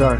Sorry.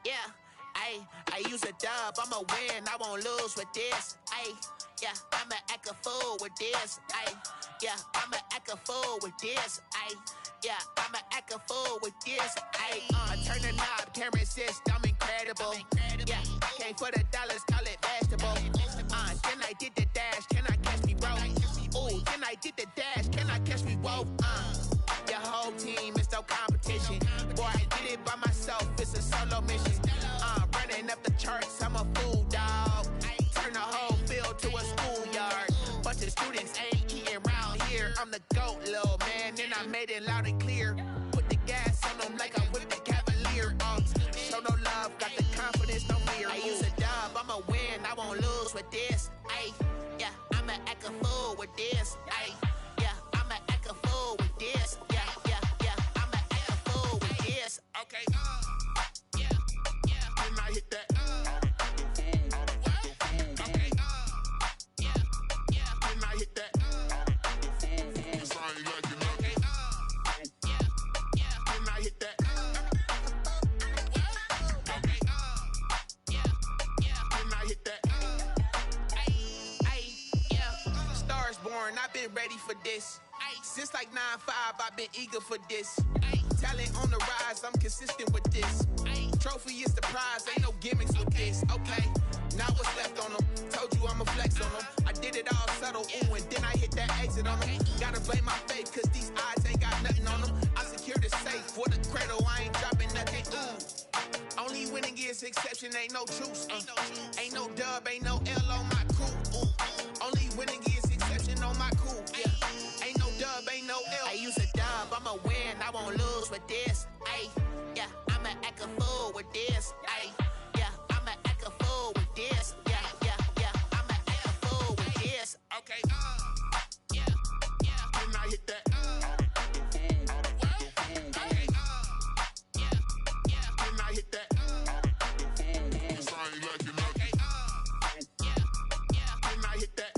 Yeah, I use a dub, I'ma win, I won't lose with this. Yeah, I'ma act a fool with this. Yeah, I'ma act a fool with this. Yeah, I'ma act a fool with this. Turn the knob, camera assist, I'm incredible. Yeah, came for the dollars, call it vegetable. Then I did the dash, can I catch me, bro? Ooh, then I did the dash, can I catch me, whoa? Your whole team is no competition. Boy, I did it by myself, it's a solo mission. Running up the charts, I'm a fool, dog. Turn the whole field to a schoolyard. Bunch of students ain't eating round here. I'm the GOAT, little man, and I made it loud and clear. Put the gas on them like I'm with the Cavalier. Show no love, got the confidence, no fear. I use a dub, I'ma win, I won't lose with this. Yeah, I'ma act a fool with this. Yeah, I'ma act a fool with this. Yeah, I'ma act a fool with this. Okay, yeah, and I hit that. Okay, yeah, and I hit that. It's only like you know. Okay, yeah, and I hit that. Okay, yeah, and I hit that. Yeah, stars born, I've been ready for this. Since like 9-5, I've been eager for this. Talent on the rise, I'm consistent with this. Trophy is the prize, ain't no gimmicks with this. Okay, now what's left on them? Told you I'ma flex on them. I did it all subtle, ooh, and then I hit that exit on them. Gotta blame my faith, cause these odds ain't got nothing on them. I secure the safe for the cradle, I ain't dropping nothing, ooh. Only winning is exception, ain't no truce. Ain't no dub, ain't no L on my crew. Only winning is exception on my crew. Yeah, ain't no dub, ain't no L. I use a dub, I'ma win, I won't lose with this. Yeah, I'ma act a fool with this. Yeah, I'ma act a fool with this. Yeah, I'ma act a fool with this. Okay, yeah, and I hit that. Okay, yeah, and I hit that. It's only like you know. Okay, yeah, and I hit that.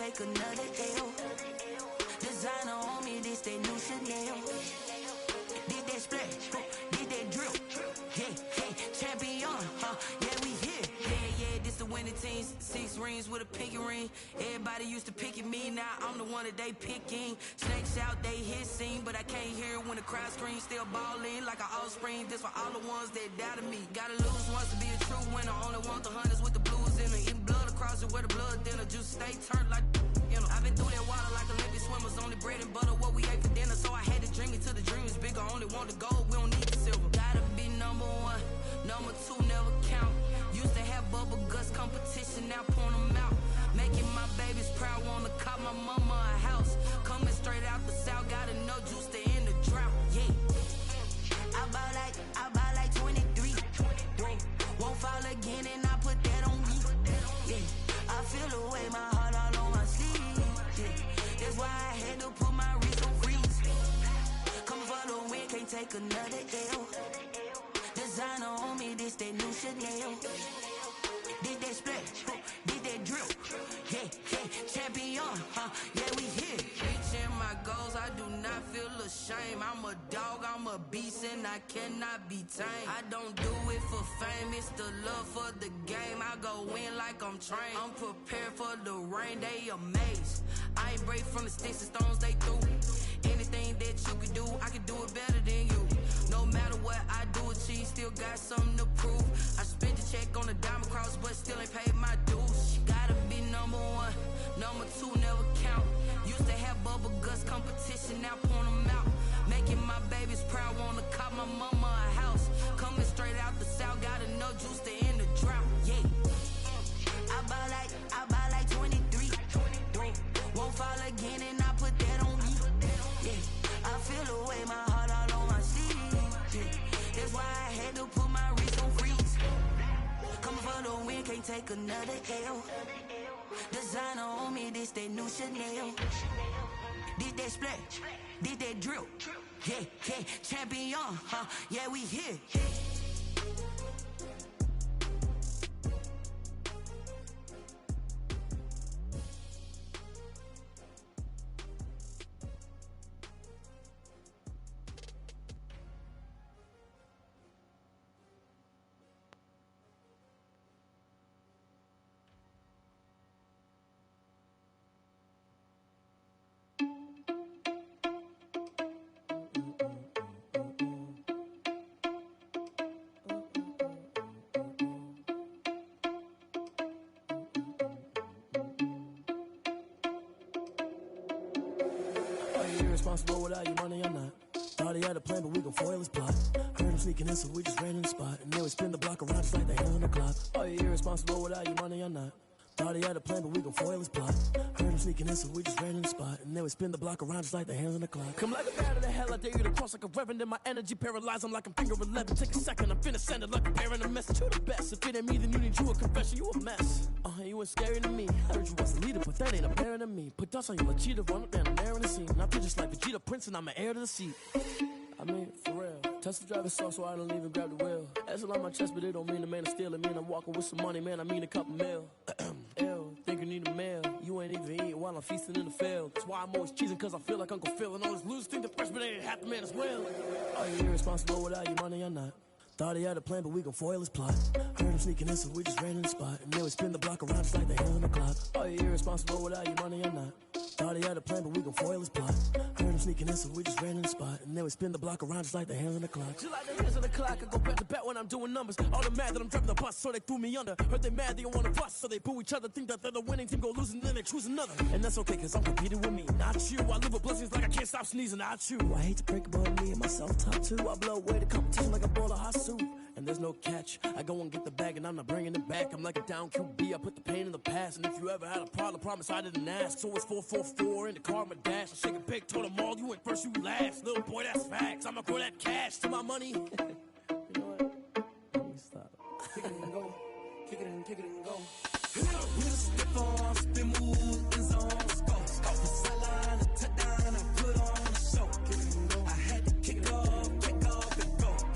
take another L. Designer on me, this that new Chanel. Did that splash, did that drill. Yeah, champion, yeah, we here. Yeah, this the winning team. 6 rings with a pinky ring. Everybody used to picking me, now I'm the one that they picking. Snakes out, they hissing, but I can't hear when the crowd screams. Still balling like an offspring. This for all the ones that doubted me. Gotta lose once to be a true winner. Only want the hunters with the blues in it. Eating blood across it where the blood dinner. Juice stay turned like, you know. I've been through that water like Olympic swimmers. Only bread and butter, what we ate for dinner. So I had to dream it till the dream is bigger. Only want the gold, we don't need the silver. Gotta be number 1, number 2 never count. Used to have bubble guts competition, now point them out. Making my babies proud, wanna cop my mama a house. Coming straight out the south, gotta know juice to end the drought. Yeah, I buy like 23. Won't fall again and I put that on me. Yeah, I feel the way, my heart all on my sleeve. Yeah, that's why I had to put my wrist on freeze. Coming for the win, can't take another L. Designer on me, this that new Chanel. Did that splash, did that drill. Yeah, champion, yeah, we here. Reaching my goals, I do not feel ashamed. I'm a dog, I'm a beast, and I cannot be tamed. I don't do it for fame, it's the love for the game. I go in like I'm trained. I'm prepared for the rain, they amazed. I ain't break from the sticks and stones they threw. Anything that you could do, I could do it better than you. No matter what I do, achieve, still got something to prove. I spent the check on the diamond cross, but still ain't paid my dues. Gotta be number 1, number 2 never count. Used to have bubble guts competition, now point them out. Making my babies proud, wanna cop my mama a house. Coming straight out the south, gotta know juice to end the drought. Yeah, I buy like 23. Won't fall again and I put that on me. Yeah, I feel the way, my heart all on my sleeve. Yeah, that's why I had to put my wrist on freeze. Coming for the win, can't take another L. Designer on me, this that new Chanel. Did that splash, did that drill. Yeah, champion, yeah, we here. Irresponsible without your money, I'm not. Thought he had a plan, but we gon' foil his plot. Heard him sneaking in, so we just ran in the spot. And then we spin the block around just like the hands on the clock. Oh, you're irresponsible without your money, I'm not. Thought he had a plan, but we gon' foil his plot. Heard him sneaking in, so we just ran in the spot. And then we spin the block around just like the hands on the clock. Come like a bat of the hell, I dare you to cross like a reverend. In my energy paralyzed, I'm like I'm finger 11. Take a second, I'm finna send it like a parent a message. You the best, if it ain't me, then you need you a confession. You a mess. You ain't scary to me. I heard you was a leader, but that ain't apparent to me. Put dust on you like Cheetah, run up down, I'm there in the scene. Now feel just like Vegeta Prince, and I'm an heir to the seat. I mean, for real. Tesla driver soft, so I don't even grab the wheel. That's on my chest, but it don't mean the man is stealing. Mean I'm walking with some money, man, I mean a couple mil. Ew, think you need a meal. You ain't even eating while I'm feasting in the field. That's why I'm always cheesing, cause I feel like Uncle Phil. And all those losers think the freshman ain't half the man as well. Are you irresponsible without your money or not? Thought he had a plan, but we gon' foil his plot. Heard him sneaking in, so we just ran in the spot. And then we spin the block around just like the hands on the clock. Are you irresponsible without your money or not? Thought he had a plan, but we gon' foil his plot. Heard him sneaking in, so we just ran in the spot. And then we spin the block around just like the hands on the clock. Just like the hands on the clock, I go back to back when I'm doing numbers. All the mad that I'm driving the bus, so they threw me under. Heard they mad, they don't wanna bust, so they boo each other. Think that they're the winning team, go losing, then they choose another. And that's okay, cause I'm competing with me, not you. I live with blessings like I can't stop sneezing, not you. I hate to break about me and myself top two. I blow away the competition like a bowl of hot soup. And there's no catch. I go and get the bag and I'm not bringing it back. I'm like a down QB, I put the pain in the past. And if you ever had a problem, promise I didn't ask. So it's 444 in the car, my dash. I shake a big, told them all, you ain't first, you last. Little boy, that's facts. I'ma grow that cash to my money. You know what? Let me stop. Kick it and go. Kick it and go. We just step on, spin, move, in zone, go. The sideline, a touchdown, I put on the show. Kick it and go. I had to kick off and go.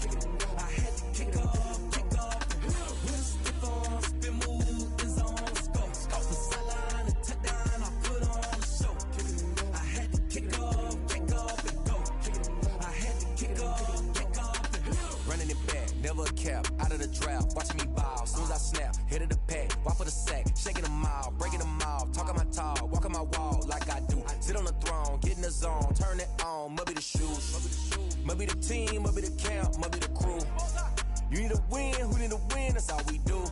Kick it and go. I had to kick off and go. We just step on, spin, move, in zone, go. The sideline, a touchdown, I put head of the pack, walk for the sack, shaking them all, breaking them off, talking my talk, walking my wall like I do. Sit on the throne, get in the zone, turn it on, must be the shoes, must be the team, must be the camp, must be the crew. You need a win, who need a win, that's all we do.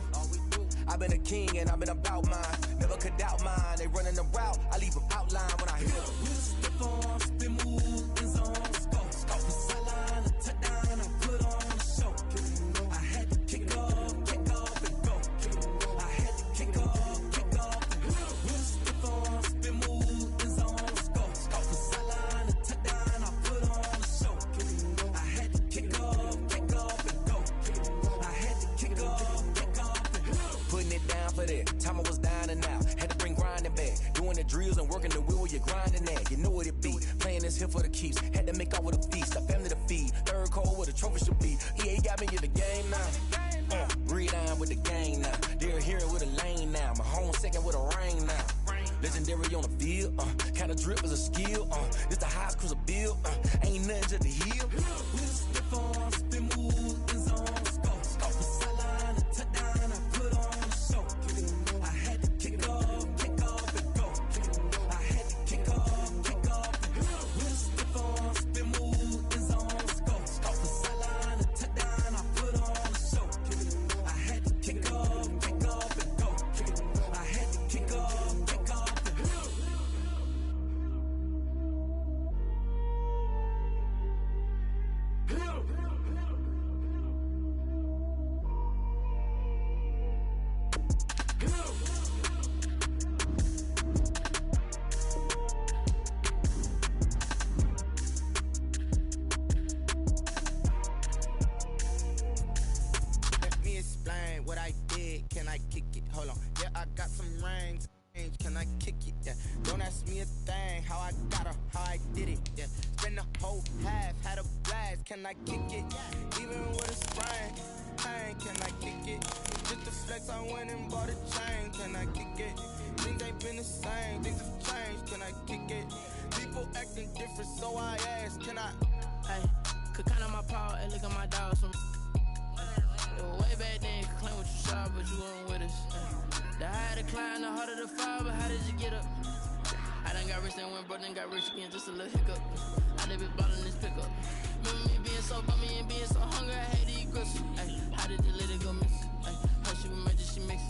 I've been a king and I've been about mine, never could doubt mine. They running the route, I leave them outline when I hit them. Step on, spin move, in zone, scope, the sideline, a touchdown, I put on the show. I had to kick off and go. I had to kick off and go. Step on, spin move, in zone, scope, the sideline, a touchdown, I put on the show. I had to kick off and go. I had to kick off and go. Putting it down for that, time I was down and out. Had to bring grinding back, doing the drills and working the wheel where you're grinding at. You know what it be, playing this here for the keeps. Had to make out with a feast, a family to feed. Third cold where the trophy should be. EA got me in the game now. Read on with the game now. They're hearing with a lane now. My home second with a rain now. Legendary on the field, kind of drip is a skill. This the highest cruiser bill, ain't nothing just to heal. Step on, spin move, in zone, scope, the sideline, a touchdown, I put on the show. I had to kick off and go. I had to kick off and go. Step on, spin move, in zone, scope, the sideline, a touchdown, I put on the show. I had to kick off and go. I had to kick off and go. Let me explain what I did. Can I kick it? Hold on. Yeah, I got some rings. Can I kick it? Yeah. Don't ask me a thing. How I got her, how I did it. Yeah. Spend the whole half, had a blast. Can I kick it? Even with a sprain. Pain, can I kick it? Just the flex, I went and bought a chain. Can I kick it? Things ain't been the same. Things have changed. Can I kick it? People acting different, so I ask. Can I? Hey, could count on my power and look at my dogs from way back then. Could claim what you saw, but you weren't with us. The higher the climb, the harder the fall, but how did you get up? I done got rich, then went broke, then got rich again, just a little hiccup. I done been ballin' this pickup. Remember me being so bummy and being so hungry, I had to eat gristle. Ay, how did you let it go miss? Ay, how she was magic, she mixed.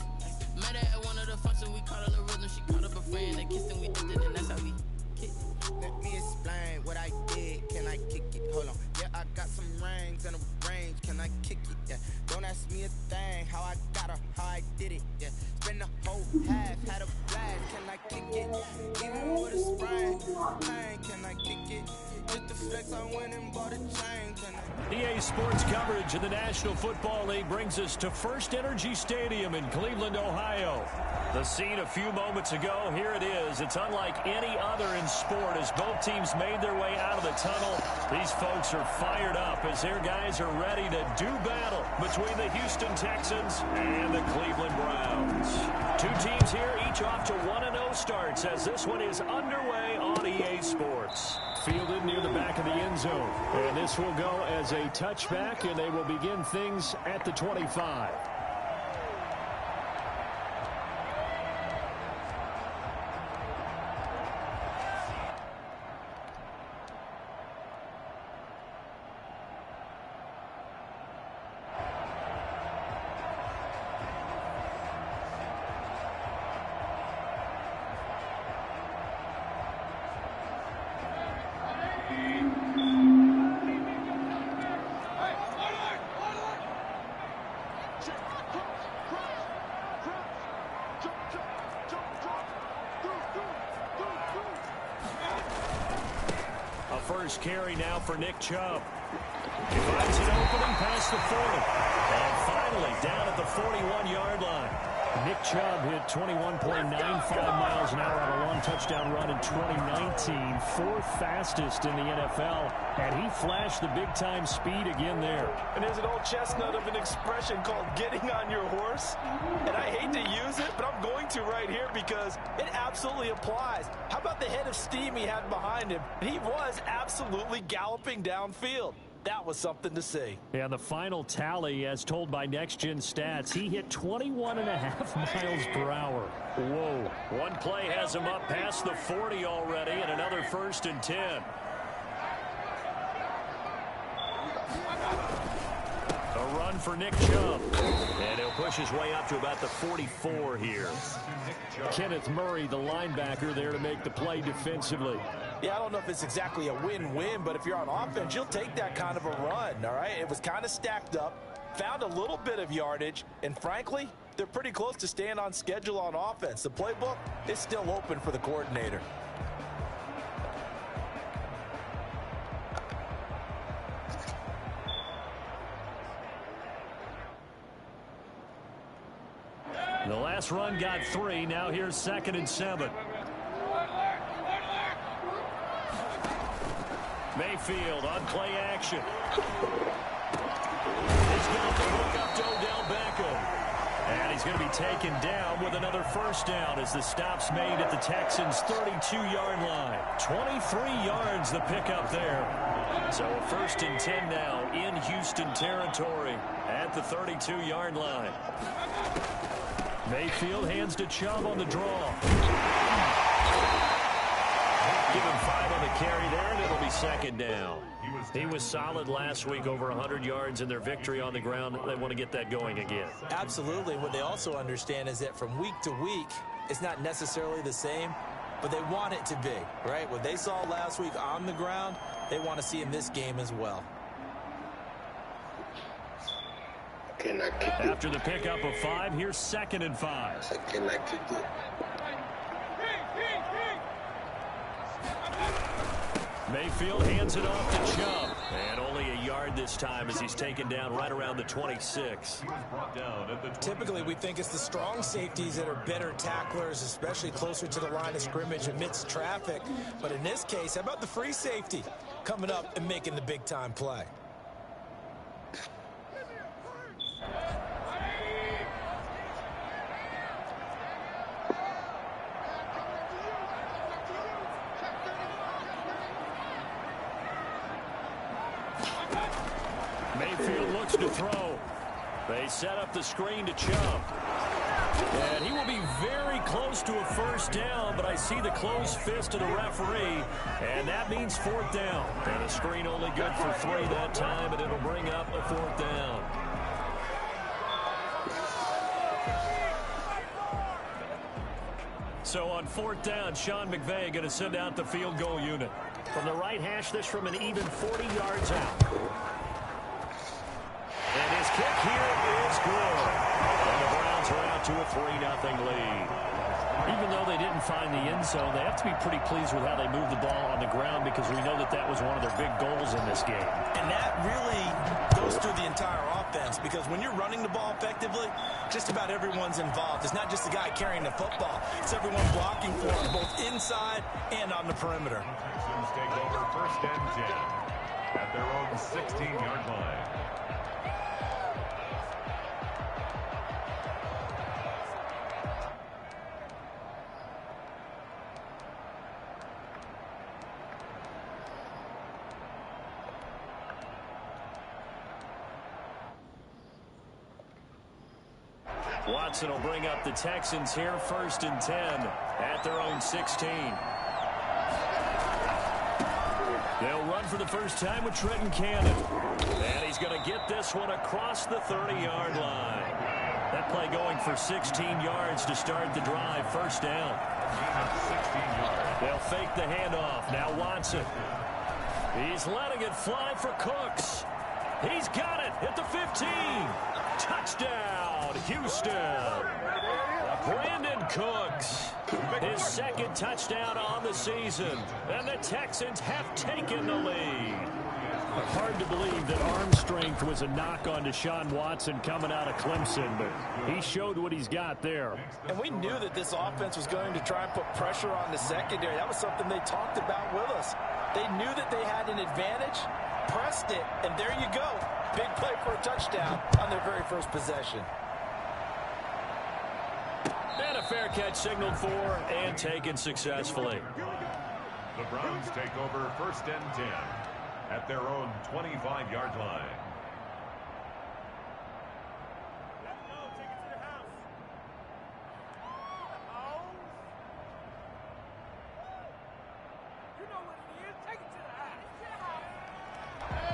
Met her at one of the functions, we caught a little rhythm. She caught up a friend, they kissed and we did it, and that's how we kicked. Let me explain what I did. Can I kick it? Hold on. Yeah, I got some rings and a range. Can I kick it? Yeah. Don't ask me a thing. How I got her, how I did it. Yeah. Spend the whole half, had a blast. Can I kick it? Even with a sprain. Pain, can I kick it? Just the flex, I went and bought a chain. Can I? EA Sports coverage of the National Football League brings us to First Energy Stadium in Cleveland, Ohio. The scene a few moments ago, here it is. It's unlike any other in sport as both teams made their way out of the tunnel. These folks are fired up as their guys are ready to do battle between the Houston Texans and the Cleveland Browns. Two teams here, each off to 1-0 starts as this one is underway on EA Sports. Fielded near the back of the end zone. And this will go as a touchback, and they will begin things at the 25. First carry now for Nick Chubb. He finds an opening past the 40. And finally down at the 41-yard line. Nick Chubb hit 21.95 miles an hour on a long touchdown run in 2019. Fourth fastest in the NFL. And he flashed the big-time speed again there. And there's an old chestnut of an expression called getting on your horse. And I hate to use it, but I'm going to right here because it absolutely applies. How about the head of steam he had behind him? He was absolutely galloping downfield. That was something to see. And the final tally, as told by Next Gen Stats, he hit 21.5 miles per hour. Whoa. One play has him up past the 40 already, and another 1st and 10. A run for Nick Chubb. And he'll push his way up to about the 44 here. Kenneth Murray, the linebacker, there to make the play defensively. Yeah, I don't know if it's exactly a win-win, but if you're on offense, you'll take that kind of a run, all right? It was kind of stacked up, found a little bit of yardage, and frankly, they're pretty close to staying on schedule on offense. The playbook is still open for the coordinator. The last run got 3. Now here's 2nd and 7. Mayfield on play action. He's going to hook up to Odell Beckham. And he's going to be taken down with another 1st down as the stop's made at the Texans' 32-yard line. 23 yards the pickup there. So a 1st and 10 now in Houston territory at the 32-yard line. Mayfield hands to Chubb on the draw. Give him 5 on the carry there, and it'll be 2nd down. He was solid last week, over 100 yards in their victory on the ground. They want to get that going again. Absolutely. What they also understand is that from week to week, it's not necessarily the same, but they want it to be, right? What they saw last week on the ground, they want to see in this game as well. After the pickup of 5, here's 2nd and 5. Mayfield hands it off to Chubb. And only a yard this time as he's taken down right around the 26. Typically, we think it's the strong safeties that are better tacklers, especially closer to the line of scrimmage amidst traffic. But in this case, how about the free safety coming up and making the big-time play? Mayfield looks to throw. They set up the screen to Chubb. And he will be very close to a 1st down, but I see the closed fist of the referee, and that means 4th down. And a screen only good for 3 that time, and it'll bring up a 4th down. So on 4th down, Sean McVay going to send out the field goal unit. From the right hash, this from an even 40 yards out. And his kick here is good. And the Browns are out to a 3-0 lead. Even though they didn't find the end zone, they have to be pretty pleased with how they moved the ball on the ground, because we know that that was one of their big goals in this game. And that really goes through the entire offense, because when you're running the ball effectively, just about everyone's involved. It's not just the guy carrying the football. It's everyone blocking for him, both inside and on the perimeter. Texans take over 1st and 10 at their own 16-yard line. Watson will bring up the Texans here, 1st and 10 at their own 16. They'll run for the first time with Trenton Cannon. And he's going to get this one across the 30-yard line. That play going for 16 yards to start the drive, 1st down. They'll fake the handoff. Now Watson. He's letting it fly for Cooks. He's got it at the 15. Touchdown, Houston. Brandon Cooks, his 2nd touchdown on the season, and the Texans have taken the lead. Hard to believe that arm strength was a knock on Deshaun Watson coming out of Clemson, but he showed what he's got there. And we knew that this offense was going to try and put pressure on the secondary. That was something they talked about with us. They knew that they had an advantage, pressed it, and there you go. Big play for a touchdown on their very first possession. And a fair catch signaled for and taken successfully. The Browns take over 1st and 10 at their own 25-yard line.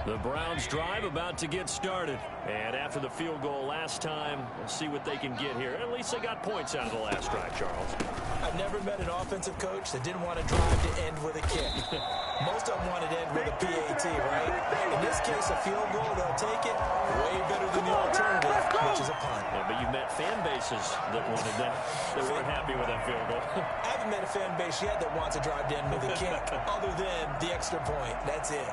The Browns drive about to get started. And after the field goal last time, we'll see what they can get here. At least they got points out of the last drive, Charles. I've never met an offensive coach that didn't want to drive to end with a kick. Most of them wanted to end with a PAT, right? In this case, a field goal, they'll take it. Way better than the alternative, which is a punt. Yeah, but you've met fan bases that wanted that, that weren't happy with that field goal. I haven't met a fan base yet that wants to drive to end with a kick, other than the extra point. That's it.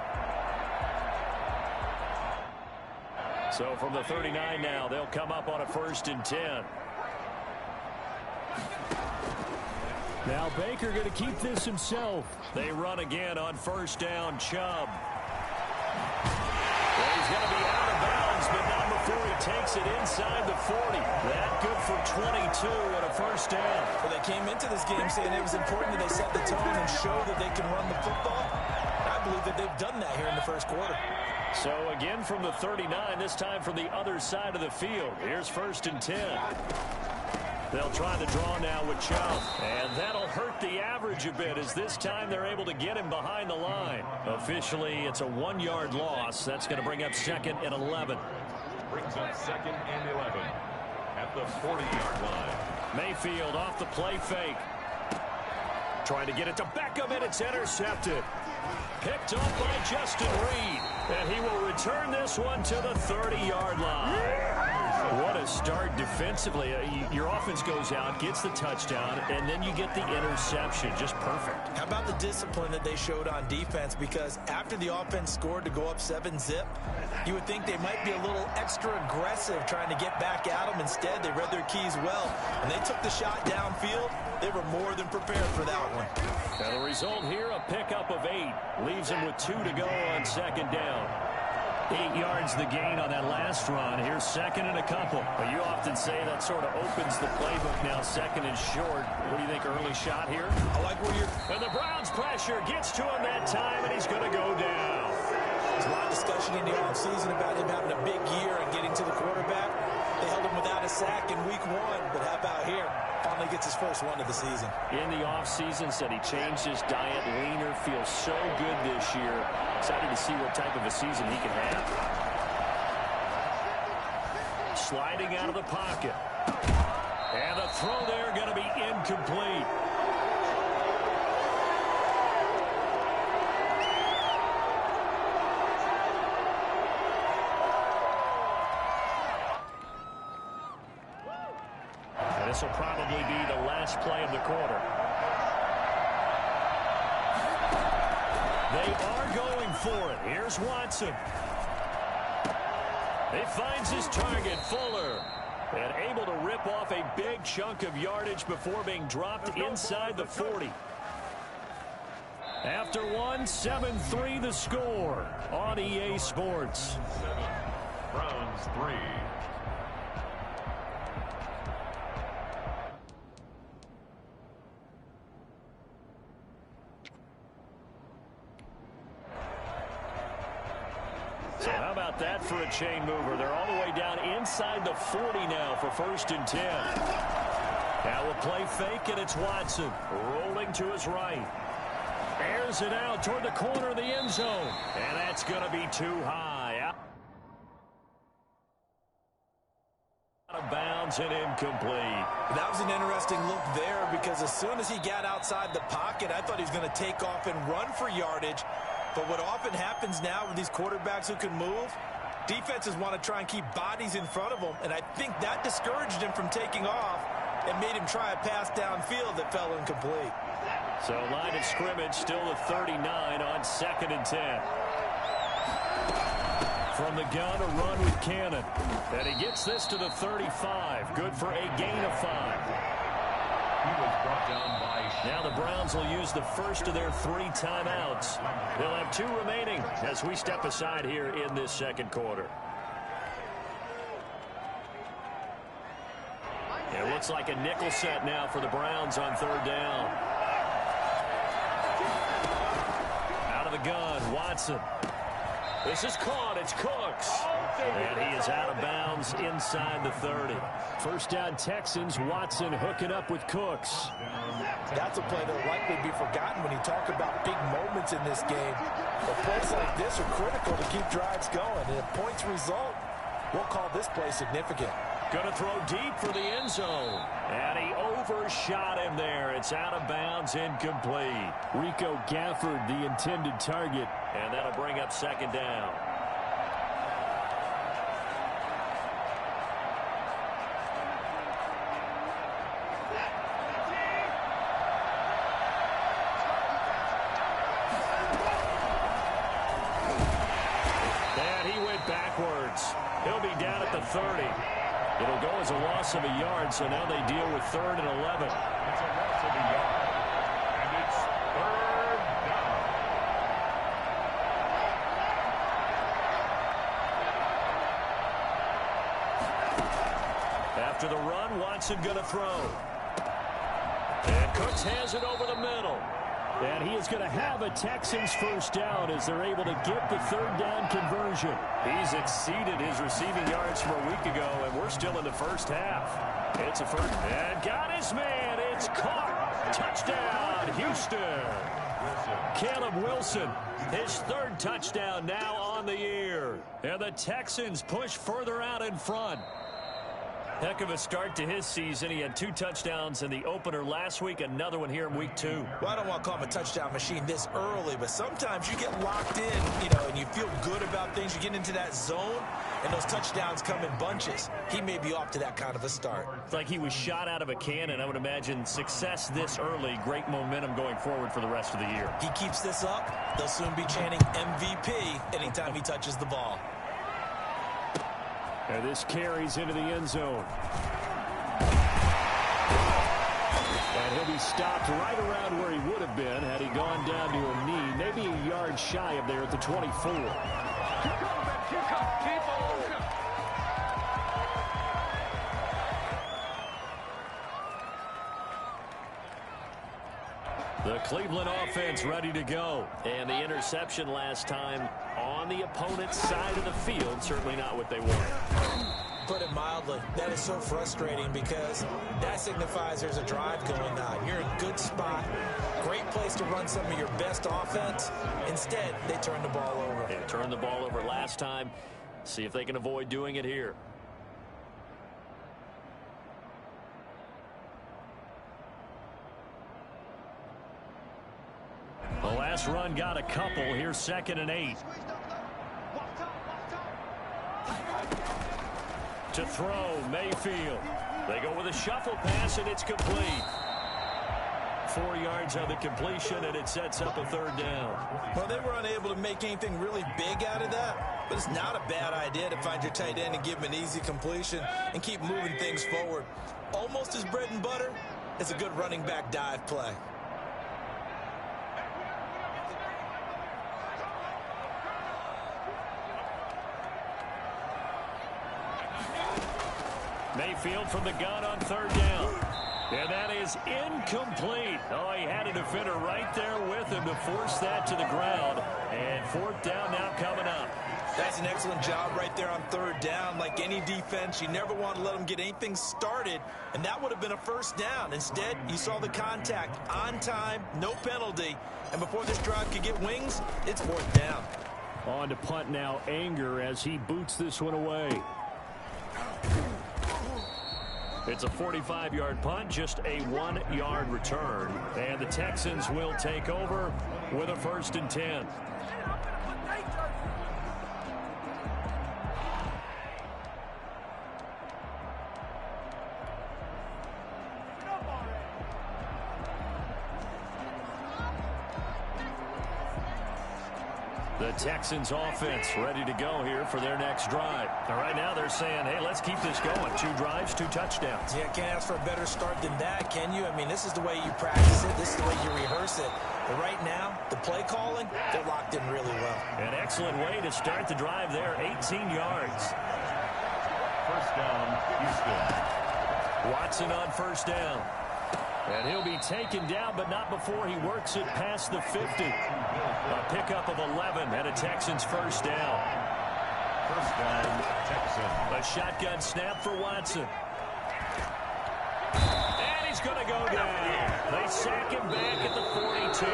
So from the 39 now, they'll come up on a 1st and 10. Now Baker going to keep this himself. They run again on 1st down. Chubb. Well, he's going to be out of bounds, but not before he takes it inside the 40. That good for 22 and a 1st down. Well, they came into this game saying it was important that they set the tone and show that they can run the football. I believe that they've done that here in the first quarter. So again from the 39, this time from the other side of the field. Here's 1st and 10. They'll try the draw now with Chubb. And that'll hurt the average a bit as this time they're able to get him behind the line. Officially, it's a 1-yard loss. That's going to bring up 2nd and 11. Brings up 2nd and 11 at the 40-yard line. Mayfield off the play fake. Trying to get it to Beckham, and it's intercepted. Picked up by Justin Reed. And he will return this one to the 30-yard line. What a start defensively. Your offense goes out, gets the touchdown, and then you get the interception. Just perfect. How about the discipline that they showed on defense? Because after the offense scored to go up 7-zip, you would think they might be a little extra aggressive trying to get back at them. Instead, they read their keys well. When they took the shot downfield, they were more than prepared for that one. Now the result here, a pickup of 8. Leaves them with 2 to go on 2nd down. 8 yards the gain on that last run. Here's 2nd and a couple. But you often say that sort of opens the playbook now, 2nd and short. What do you think, early shot here? I like where you're... And the Browns pressure gets to him that time, and he's going to go down. There's a lot of discussion in the offseason about him having a big year and getting to the quarterback. They held him without a sack in week 1, but how about here? Finally gets his first one of the season. In the offseason, said he changed his diet, leaner, feels so good this year. Excited to see what type of a season he can have. Sliding out of the pocket. And the throw there going to be incomplete. This will probably be the last play of the quarter. They are going for it. Here's Watson. He finds his target, Fuller, and able to rip off a big chunk of yardage before being dropped inside the 40. After one, 7-3 the score on EA Sports. 7, Browns 3. So how about that for a chain mover? They're all the way down inside the 40 now for 1st and 10. Now we'll play fake, and it's Watson rolling to his right. Airs it out toward the corner of the end zone. And that's going to be too high. Out of bounds and incomplete. That was an interesting look there because as soon as he got outside the pocket, I thought he was going to take off and run for yardage. But what often happens now with these quarterbacks who can move, defenses want to try and keep bodies in front of them, and I think that discouraged him from taking off and made him try a pass downfield that fell incomplete. So line of scrimmage still the 39 on 2nd and 10. From the gun, a run with Cannon. And he gets this to the 35. Good for a gain of 5. He was brought down by... Now the Browns will use the first of their 3 timeouts. They'll have 2 remaining as we step aside here in this second quarter. It looks like a nickel set now for the Browns on 3rd down. Out of the gun, Watson. This is caught. It's Cooks. And he is out of bounds inside the 30. First down Texans. Watson hooking up with Cooks. That's a play that will likely be forgotten when you talk about big moments in this game. But plays like this are critical to keep drives going. And if points result, we'll call this play significant. Going to throw deep for the end zone. And he overshot him there. It's out of bounds, incomplete. Rico Gafford, the intended target. And that'll bring up second down. And he went backwards. He'll be down at the 30. It'll go as a loss of a yard, so now they deal with 3rd and 11. It's a loss of a yard. And it's 3rd down. After the run, Watson going to throw. And Cooks has it over the middle. And he is going to have a Texans first down as they're able to get the 3rd down conversion. He's exceeded his receiving yards from a week ago, and we're still in the first half. It's a first, and got his man. It's caught. Touchdown, Houston. Caleb Wilson, his 3rd touchdown now on the year. And the Texans push further out in front. Heck of a start to his season. He had 2 touchdowns in the opener last week, another one here in week 2. Well, I don't want to call him a touchdown machine this early, but sometimes you get locked in, and you feel good about things. You get into that zone, and those touchdowns come in bunches. He may be off to that kind of a start. It's like he was shot out of a cannon. I would imagine success this early, great momentum going forward for the rest of the year. He keeps this up, they'll soon be chanting MVP anytime he touches the ball. And this carries into the end zone. And he'll be stopped right around where he would have been had he gone down to a knee, maybe a yard shy of there at the 24. The Cleveland offense ready to go. And the interception last time on the opponent's side of the field, certainly not what they wanted. Put it mildly, that is so frustrating because that signifies there's a drive going on. You're in a good spot, great place to run some of your best offense. Instead, they turn the ball over. They turned the ball over last time. See if they can avoid doing it here. The last run got a couple. Here's 2nd and 8. To throw, Mayfield. They go with a shuffle pass, and it's complete. 4 yards on the completion, and it sets up a 3rd down. Well, they were unable to make anything really big out of that, but it's not a bad idea to find your tight end and give him an easy completion and keep moving things forward. Almost as bread and butter as a good running back dive play. Mayfield from the gun on 3rd down. And that is incomplete. Oh, he had a defender right there with him to force that to the ground. And 4th down now coming up. That's an excellent job right there on 3rd down. Like any defense, you never want to let them get anything started. And that would have been a 1st down. Instead, you saw the contact on time, no penalty. And before this drive could get wings, it's 4th down. On to punt now, Anger, as he boots this one away. It's a 45-yard punt, just a 1-yard return. And the Texans will take over with a 1st and 10. The Texans offense ready to go here for their next drive. And right now they're saying, hey, let's keep this going. 2 drives, 2 touchdowns. Yeah, can't ask for a better start than that, can you? I mean, this is the way you practice it. This is the way you rehearse it. But right now, the play calling, they're locked in really well. An excellent way to start the drive there, 18 yards. 1st down, Houston. Watson on 1st down. And he'll be taken down, but not before he works it past the 50. A pickup of 11 and a Texans first down. First down, Texans. A shotgun snap for Watson. And he's going to go down. They sack him back at the 42.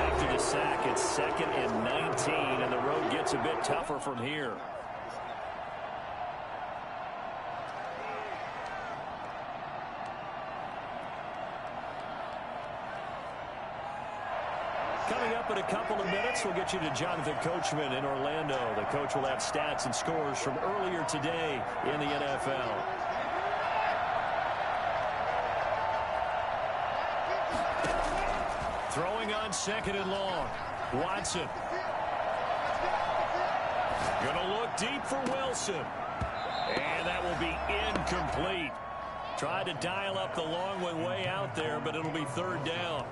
After the sack, it's 2nd and 19, and the road gets a bit tougher from here. Coming up in a couple of minutes, we'll get you to Jonathan Coachman in Orlando. The coach will have stats and scores from earlier today in the NFL. Throwing on 2nd and long. Watson. Gonna look deep for Wilson. And that will be incomplete. Tried to dial up the long one way out there, but it'll be 3rd down.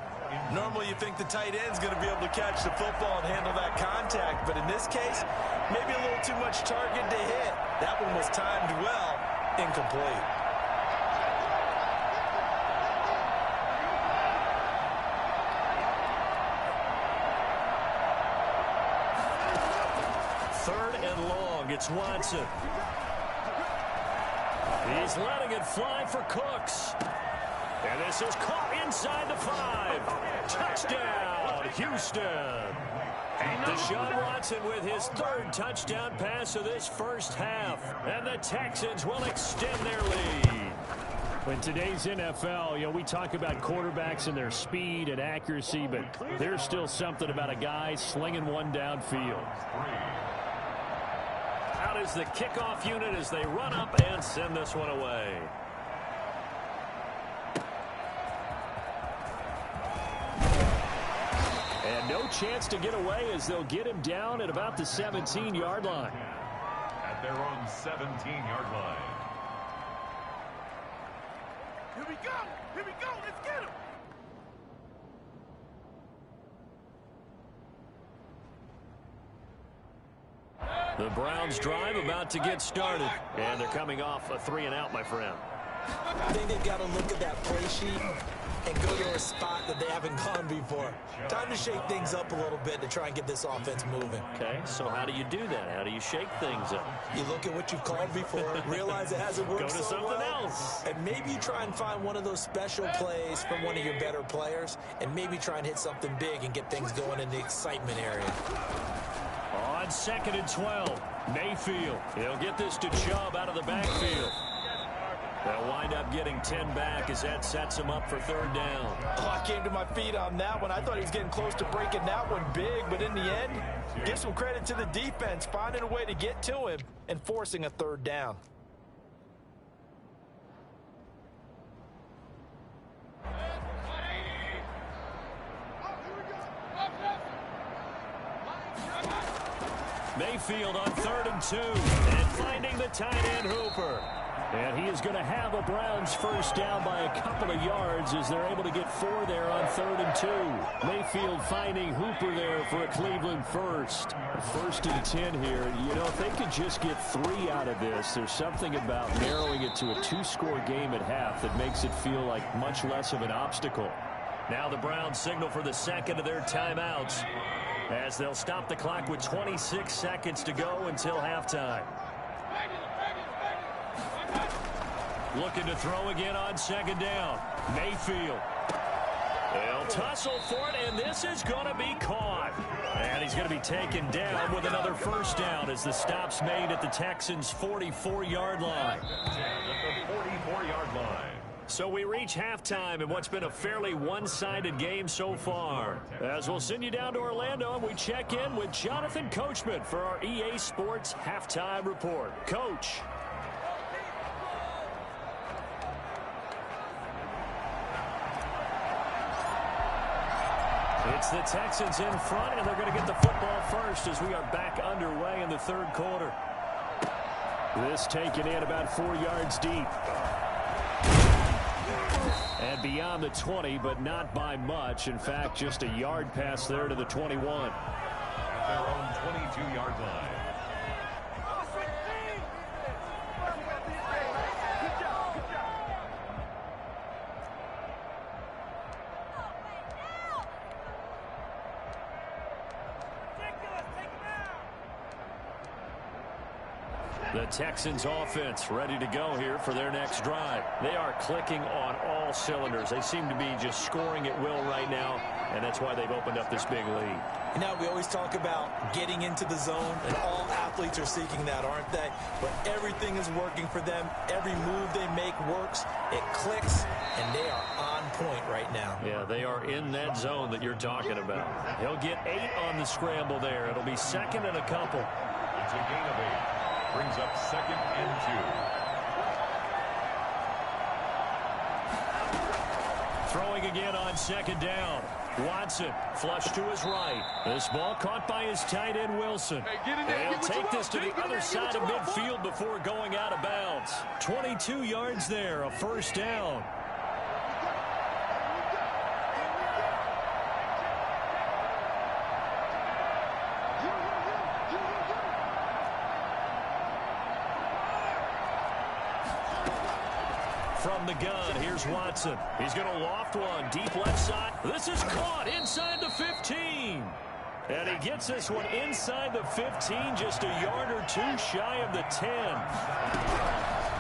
Normally you think the tight end's going to be able to catch the football and handle that contact, but in this case, maybe a little too much target to hit. That one was timed well, incomplete. Third and long, it's Watson. He's letting it fly for Cooks. And this is caught inside the 5. Touchdown, Houston. Deshaun Watson with his 3rd touchdown pass of this first half. And the Texans will extend their lead. In today's NFL, we talk about quarterbacks and their speed and accuracy, but there's still something about a guy slinging one downfield. Out is the kickoff unit as they run up and send this one away. And no chance to get away as they'll get him down at about the 17-yard line. At their own 17-yard line. Here we go! Here we go! Let's get him! The Browns drive about to get started. And they're coming off a 3-and-out, my friend. I think they've got to look at that play sheet and go to a spot that they haven't gone before. Time to shake things up a little bit to try and get this offense moving. Okay, so how do you do that? How do you shake things up? You look at what you've called before, realize it hasn't worked Go to so something well, else. and maybe you try and find one of those special plays from one of your better players, and maybe try and hit something big and get things going in the excitement area. On 2nd and 12, Mayfield. He'll get this to Chubb out of the backfield. They'll wind up getting 10 back as that sets him up for 3rd down. Oh, I came to my feet on that one. I thought he was getting close to breaking that one big, but in the end, give some credit to the defense, finding a way to get to him and forcing a 3rd down. Mayfield on 3rd and 2, and finding the tight end Hooper. And he is going to have a Browns first down by a couple of yards as they're able to get 4 there on 3rd and 2. Mayfield finding Hooper there for a Cleveland first. 1st and 10 here. If they could just get 3 out of this, there's something about narrowing it to a 2-score game at half that makes it feel like much less of an obstacle. Now the Browns signal for the 2nd of their timeouts as they'll stop the clock with 26 seconds to go until halftime. Looking to throw again on 2nd down. Mayfield. They'll tussle for it, and this is going to be caught. And he's going to be taken down with another first down as the stop's made at the Texans' 44-yard line. At the 44-yard line. So we reach halftime in what's been a fairly one-sided game so far. As we'll send you down to Orlando and we check in with Jonathan Coachman for our EA Sports Halftime Report. Coach. It's the Texans in front, and they're going to get the football first as we are back underway in the 3rd quarter. This taken in about 4 yards deep. And beyond the 20, but not by much. In fact, just a yard pass there to the 21. At their own 22-yard line. The Texans offense ready to go here for their next drive. They are clicking on all cylinders. They seem to be just scoring at will right now, and that's why they've opened up this big lead. You know, we always talk about getting into the zone, and all athletes are seeking that, aren't they? But everything is working for them. Every move they make works. It clicks, and they are on point right now. Yeah, they are in that zone that you're talking about. He'll get 8 on the scramble there. It'll be second and a couple. It's a gain of 8. Brings up 2nd and 2. Throwing again on 2nd down. Watson, flush to his right. This ball caught by his tight end, Wilson. They'll take this to the other side of midfield before going out of bounds. 22 yards there, a first down. From the gun, here's Watson. He's going to loft one deep left side. This is caught inside the 15. And he gets this one inside the 15, just a yard or 2 shy of the 10.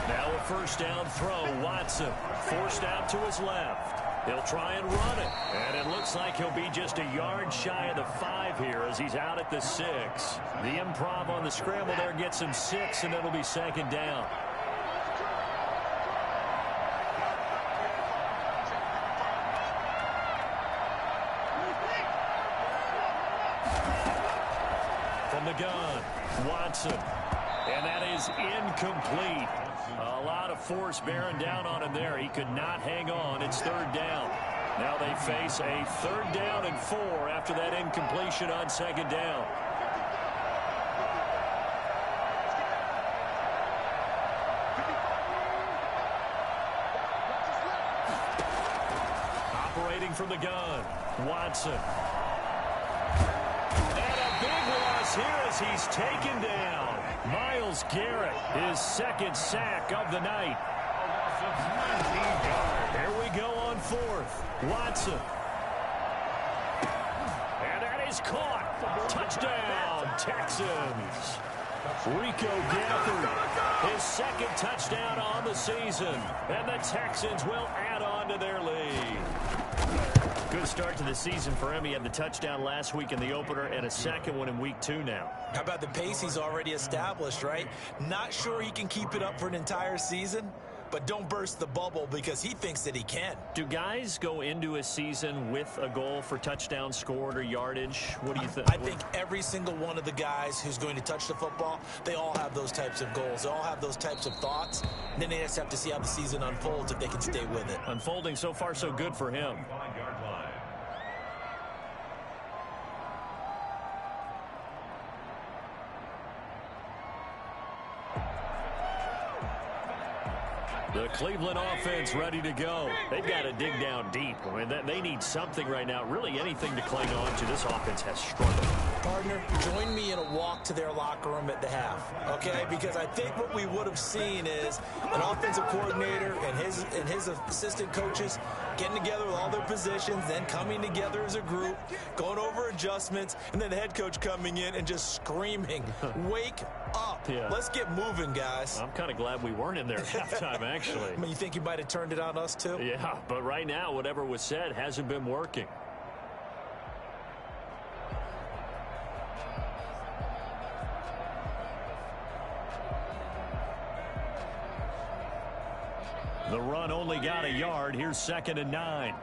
Now a first down throw. Watson forced out to his left. He'll try and run it. And it looks like he'll be just a yard shy of the 5 here as he's out at the 6. The improv on the scramble there gets him 6, and it'll be 2nd down. From the gun, Watson. And that is incomplete. A lot of force bearing down on him there. He could not hang on. It's 3rd down. Now they face a 3rd down and 4 after that incompletion on 2nd down. Operating from the gun, Watson. And a big loss here as he's taken down. Myles Garrett, his 2nd sack of the night. Here we go on 4th. Watson. And that is caught. Touchdown, Texans. Rico gathered his 2nd touchdown on the season. And the Texans will add on to their lead. Good start to the season for him. He had the touchdown last week in the opener and a 2nd one in week 2 now. How about the pace he's already established, right? Not sure he can keep it up for an entire season, but don't burst the bubble because he thinks that he can. Do guys go into a season with a goal for touchdowns scored or yardage? What do you think? I think every single one of the guys who's going to touch the football, they all have those types of goals. They all have those types of thoughts. And then they just have to see how the season unfolds if they can stay with it. Unfolding so far so good for him. The Cleveland offense ready to go. They've got to dig down deep. I mean, they need something right now, really anything to cling on to. This offense has struggled. Partner, join me in a walk to their locker room at the half, okay? Because I think what we would have seen is an offensive coordinator and his assistant coaches getting together with all their positions, then coming together as a group, going over adjustments, and then the head coach coming in and just screaming, wake up. Yeah. Let's get moving, guys. I'm kind of glad we weren't in there at halftime, actually. I mean, you think you might have turned it on us, too? Yeah, but right now, whatever was said hasn't been working. The run only got a yard. Here's 2nd and 9.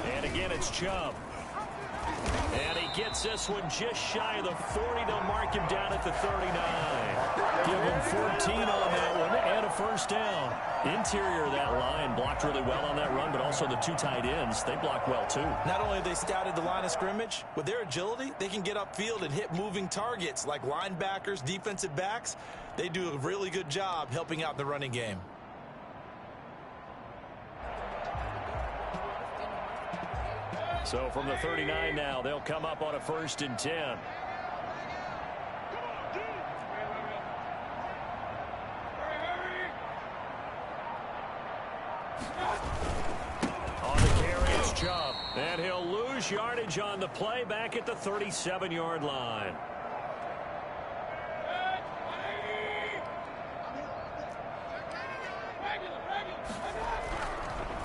And again, it's Chubb. And he gets this one just shy of the 40. They'll mark him down at the 39. Give him 14 on that one and a first down. Interior of that line blocked really well on that run, but also the 2 tight ends, they blocked well too. Not only have they scouted the line of scrimmage, with their agility, they can get upfield and hit moving targets like linebackers, defensive backs. They do a really good job helping out the running game. So from the 39 now, they'll come up on a 1st and 10. On the carry, it's Chubb. And he'll lose lose yardage on the play back at the 37-yard line.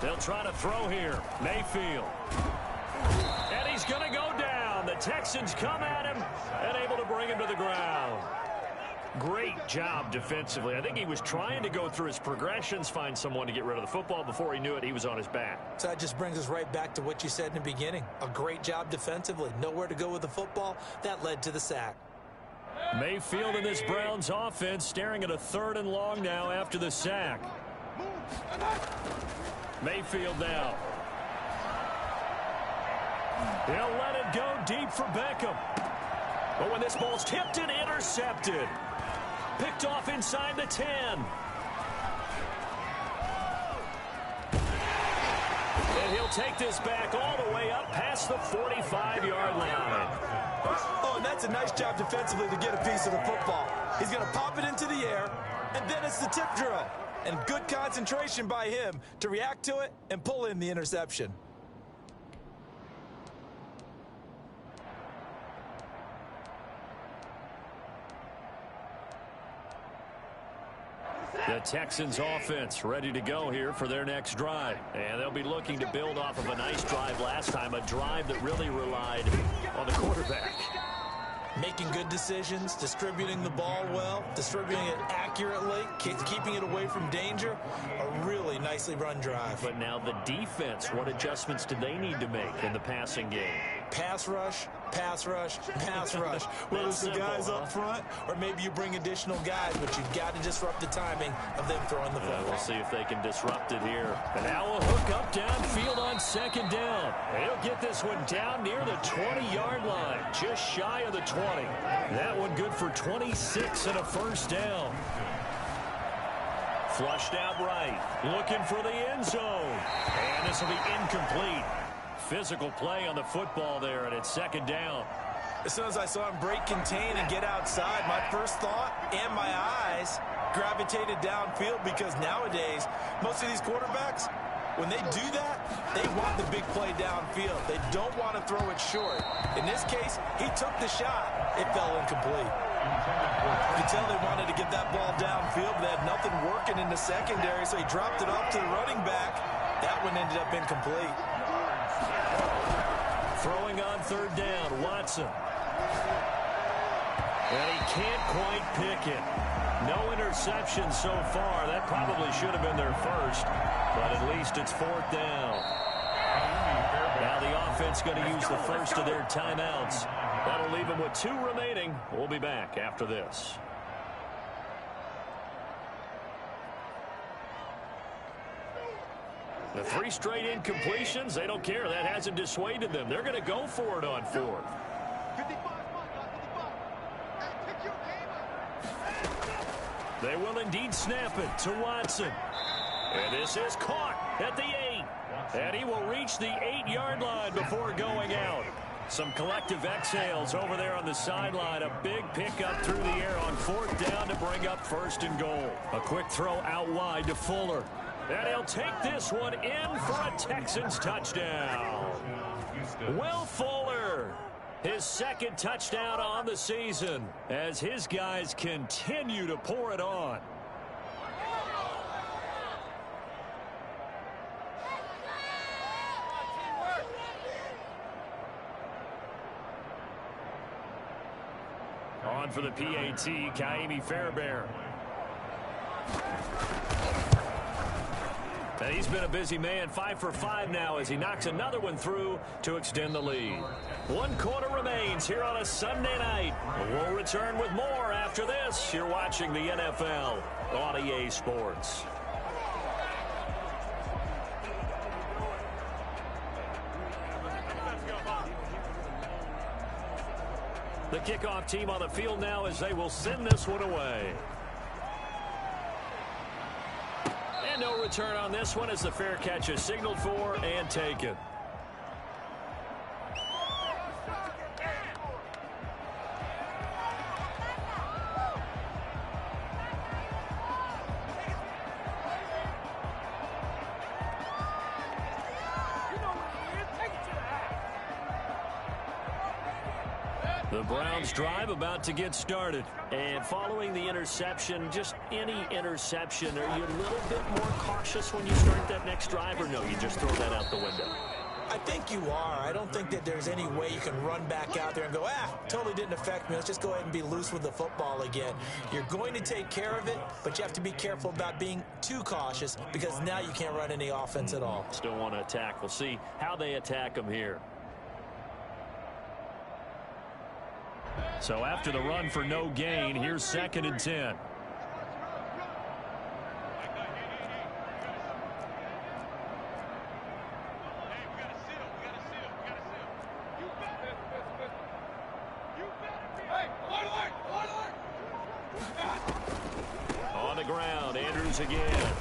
They'll try to throw here. Mayfield. And he's going to go down. The Texans come at him and able to bring him to the ground. Great job defensively. I think he was trying to go through his progressions, find someone to get rid of the football. Before he knew it, he was on his back. So that just brings us right back to what you said in the beginning. A great job defensively. Nowhere to go with the football. That led to the sack. Mayfield in this Browns offense staring at a 3rd and long now after the sack. Mayfield now. He'll let it go deep for Beckham. But when this ball's tipped and intercepted. Picked off inside the 10. And he'll take this back all the way up past the 45-yard line. Oh, and that's a nice job defensively to get a piece of the football. He's going to pop it into the air, and then it's the tip drill. And good concentration by him to react to it and pull in the interception. The Texans offense ready to go here for their next drive. And they'll be looking to build off of a nice drive last time, a drive that really relied on the quarterback. Making good decisions, distributing the ball well, distributing it accurately, keeping it away from danger. A really nicely run drive. But now the defense, what adjustments do they need to make in the passing game? Pass rush, pass rush, pass rush. Whether it's the guys up front or maybe you bring additional guys, but you've got to disrupt the timing of them throwing the football. We'll see if they can disrupt it here. And now a hook up downfield on 2nd down. He'll get this one down near the 20-yard line, just shy of the 20. That one good for 26 and a 1st down. Flushed out right, looking for the end zone. And this will be incomplete. Physical play on the football there, and it's 2nd down. As soon as I saw him break contain and get outside, my first thought and my eyes gravitated downfield, because nowadays, most of these quarterbacks, when they do that, they want the big play downfield. They don't want to throw it short. In this case, he took the shot. It fell incomplete. You can tell they wanted to get that ball downfield, but they had nothing working in the secondary, so he dropped it off to the running back. That one ended up incomplete. Throwing on 3rd down, Watson. And he can't quite pick it. No interception so far. That probably should have been their first, but at least it's 4th down. Now the offense going to use the first of their timeouts. That'll leave them with 2 remaining. We'll be back after this. The 3 straight incompletions, they don't care. That hasn't dissuaded them. They're going to go for it on 4th. They will indeed snap it to Watson. And this is caught at the 8. And he will reach the 8-yard line before going out. Some collective exhales over there on the sideline. A big pickup through the air on 4th down to bring up 1st and goal. A quick throw out wide to Fuller. And he'll take this one in for a Texans touchdown. Will Fuller, his 2nd touchdown on the season, as his guys continue to pour it on. On for the PAT, Kaimi Fairbairn. And he's been a busy man, 5 for 5 now as he knocks another one through to extend the lead. 1 quarter remains here on a Sunday night. We'll return with more after this. You're watching the NFL on EA Sports. The kickoff team on the field now as they will send this one away. And no return on this one as the fair catch is signaled for and taken. The Browns drive about to get started. And following the interception, just any interception, are you a little bit more cautious when you start that next drive, or no, you just throw that out the window? I think you are. I don't think that there's any way you can run back out there and go, totally didn't affect me. Let's just go ahead and be loose with the football again. You're going to take care of it, but you have to be careful about being too cautious because now you can't run any offense at all. Still want to attack. We'll see how they attack them here. So after the run for no gain, here's 2nd and 10. On the ground, Andrews again.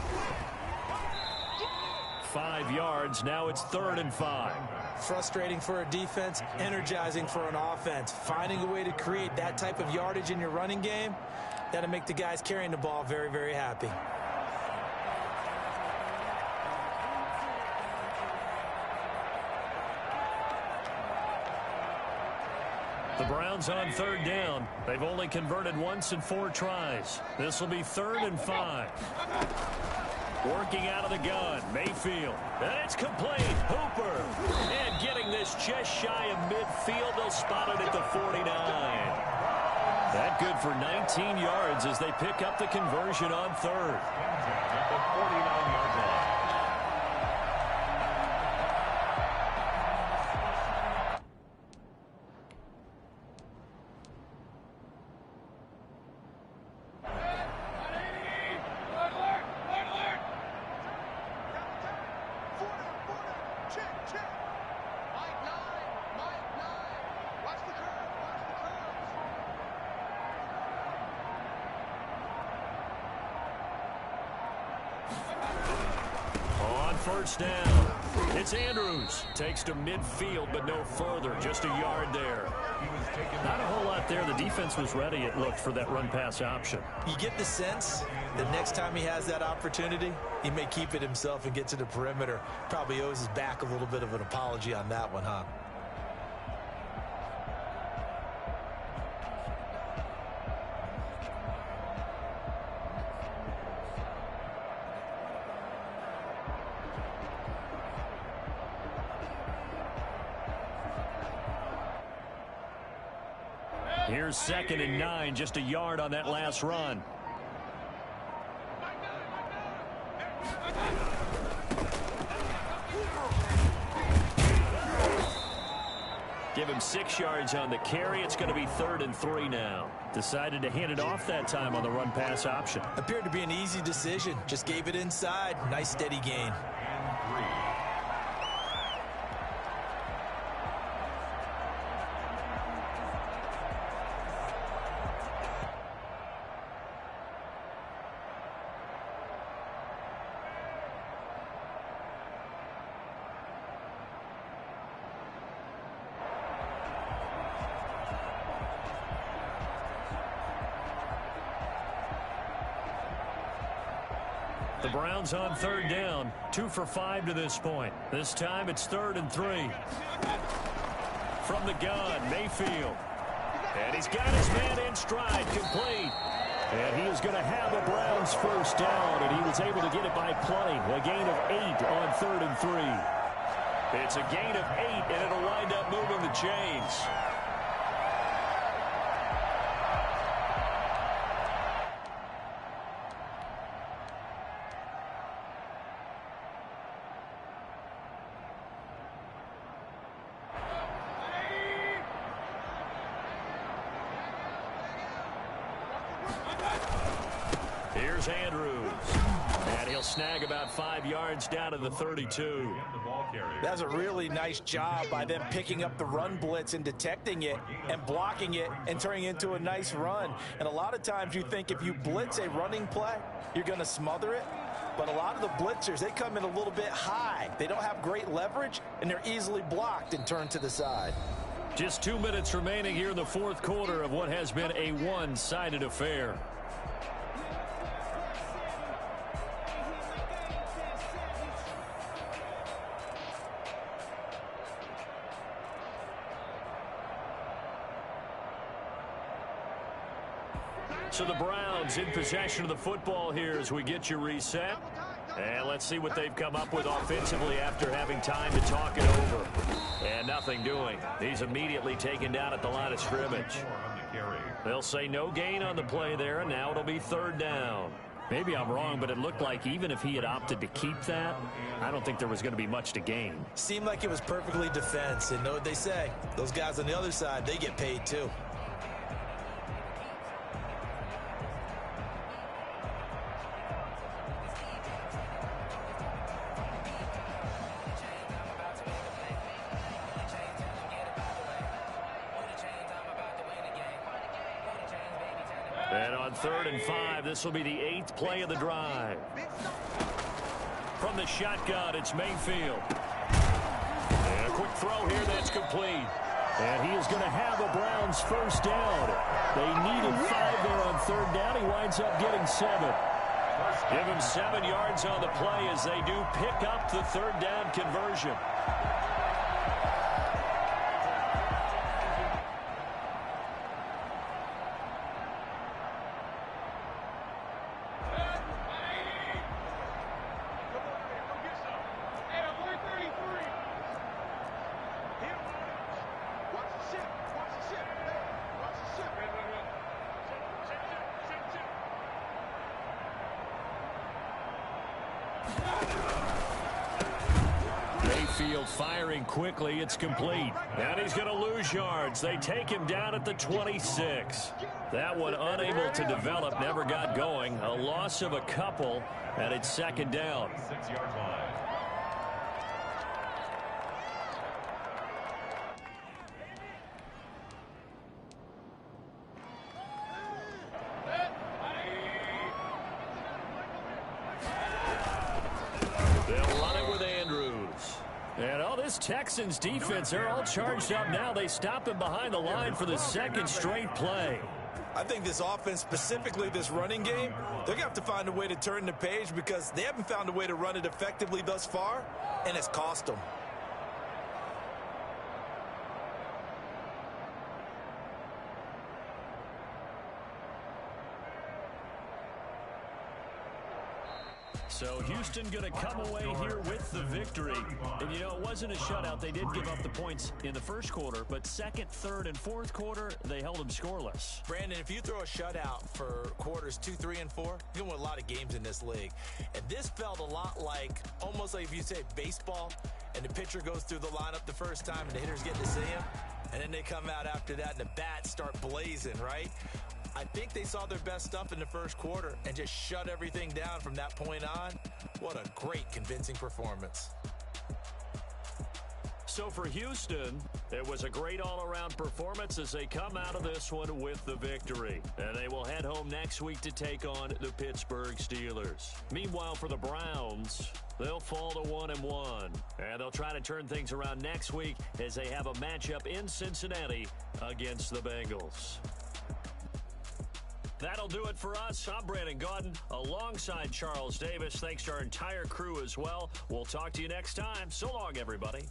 5 yards. Now it's 3rd and 5. Frustrating for a defense, energizing for an offense. Finding a way to create that type of yardage in your running game, that'll make the guys carrying the ball very, very happy. The Browns on 3rd down. They've only converted once in 4 tries. This will be 3rd and 5. Working out of the gun, Mayfield. And it's complete. Hooper. And getting this just shy of midfield. They'll spot it at the 49. That good for 19 yards as they pick up the conversion on 3rd. At the 49-yard line. First down. It's Andrews. Takes to midfield, but no further. Just a yard there. Not a whole lot there. The defense was ready, it looked, for that run-pass option. You get the sense that next time he has that opportunity, he may keep it himself and get to the perimeter. Probably owes his back a little bit of an apology on that one, huh? Here's 2nd and 9, just a yard on that last run. Give him 6 yards on the carry. It's going to be 3rd and 3 now. Decided to hand it off that time on the run-pass option. Appeared to be an easy decision. Just gave it inside. Nice steady gain. The Browns on 3rd down. 2 for 5 to this point. This time it's 3rd and 3. From the gun, Mayfield. And he's got his man in stride, complete. And he is going to have a Browns first down, and he was able to get it by plenty. A gain of 8 on 3rd and 3. It's a gain of 8, and it'll wind up moving the chains. Here's Andrews. And he'll snag about 5 yards down to the 32. That's a really nice job by them picking up the run blitz and detecting it and blocking it and turning it into a nice run. And a lot of times you think if you blitz a running play, you're going to smother it. But a lot of the blitzers, they come in a little bit high. They don't have great leverage, and they're easily blocked and turned to the side. Just 2 minutes remaining here in the 4th quarter of what has been a one-sided affair. So the Browns in possession of the football here as we get you reset. And let's see what they've come up with offensively after having time to talk it over. And nothing doing. He's immediately taken down at the line of scrimmage. They'll say no gain on the play there, and now it'll be third down. Maybe I'm wrong, but it looked like even if he had opted to keep that, I don't think there was going to be much to gain. Seemed like it was perfectly defense, and know what they say. Those guys on the other side, they get paid too. And on 3rd and 5, this will be the 8th play of the drive. From the shotgun, it's Mayfield. And a quick throw here that's complete. And he is going to have a Browns first down. They needed 5 there on 3rd down. He winds up getting 7. Give him 7 yards on the play as they do pick up the 3rd down conversion. Mayfield firing quickly. It's complete. And he's going to lose yards. They take him down at the 26. That one unable to develop, never got going. A loss of a couple, and it's 2nd down. 6-yard line. This Texans defense, they're all charged up now. They stop him behind the line for the 2nd straight play. I think this offense, specifically this running game, they're going to have to find a way to turn the page because they haven't found a way to run it effectively thus far, and it's cost them. So Houston going to come away here with the victory. And, you know, it wasn't a shutout. They did give up the points in the first quarter, but 2nd, 3rd, and 4th quarter, they held them scoreless. Brandon, if you throw a shutout for quarters 2, 3, and 4, you're going to win a lot of games in this league. And this felt a lot like, almost like if you say baseball, and the pitcher goes through the lineup the first time, and the hitters get to see him, and then they come out after that, and the bats start blazing, right? I think they saw their best stuff in the first quarter and just shut everything down from that point on. What a great, convincing performance. So for Houston, it was a great all-around performance as they come out of this one with the victory. And they will head home next week to take on the Pittsburgh Steelers. Meanwhile, for the Browns, they'll fall to 1-1. And they'll try to turn things around next week as they have a matchup in Cincinnati against the Bengals. That'll do it for us. I'm Brandon Gaudin alongside Charles Davis. Thanks to our entire crew as well. We'll talk to you next time. So long, everybody.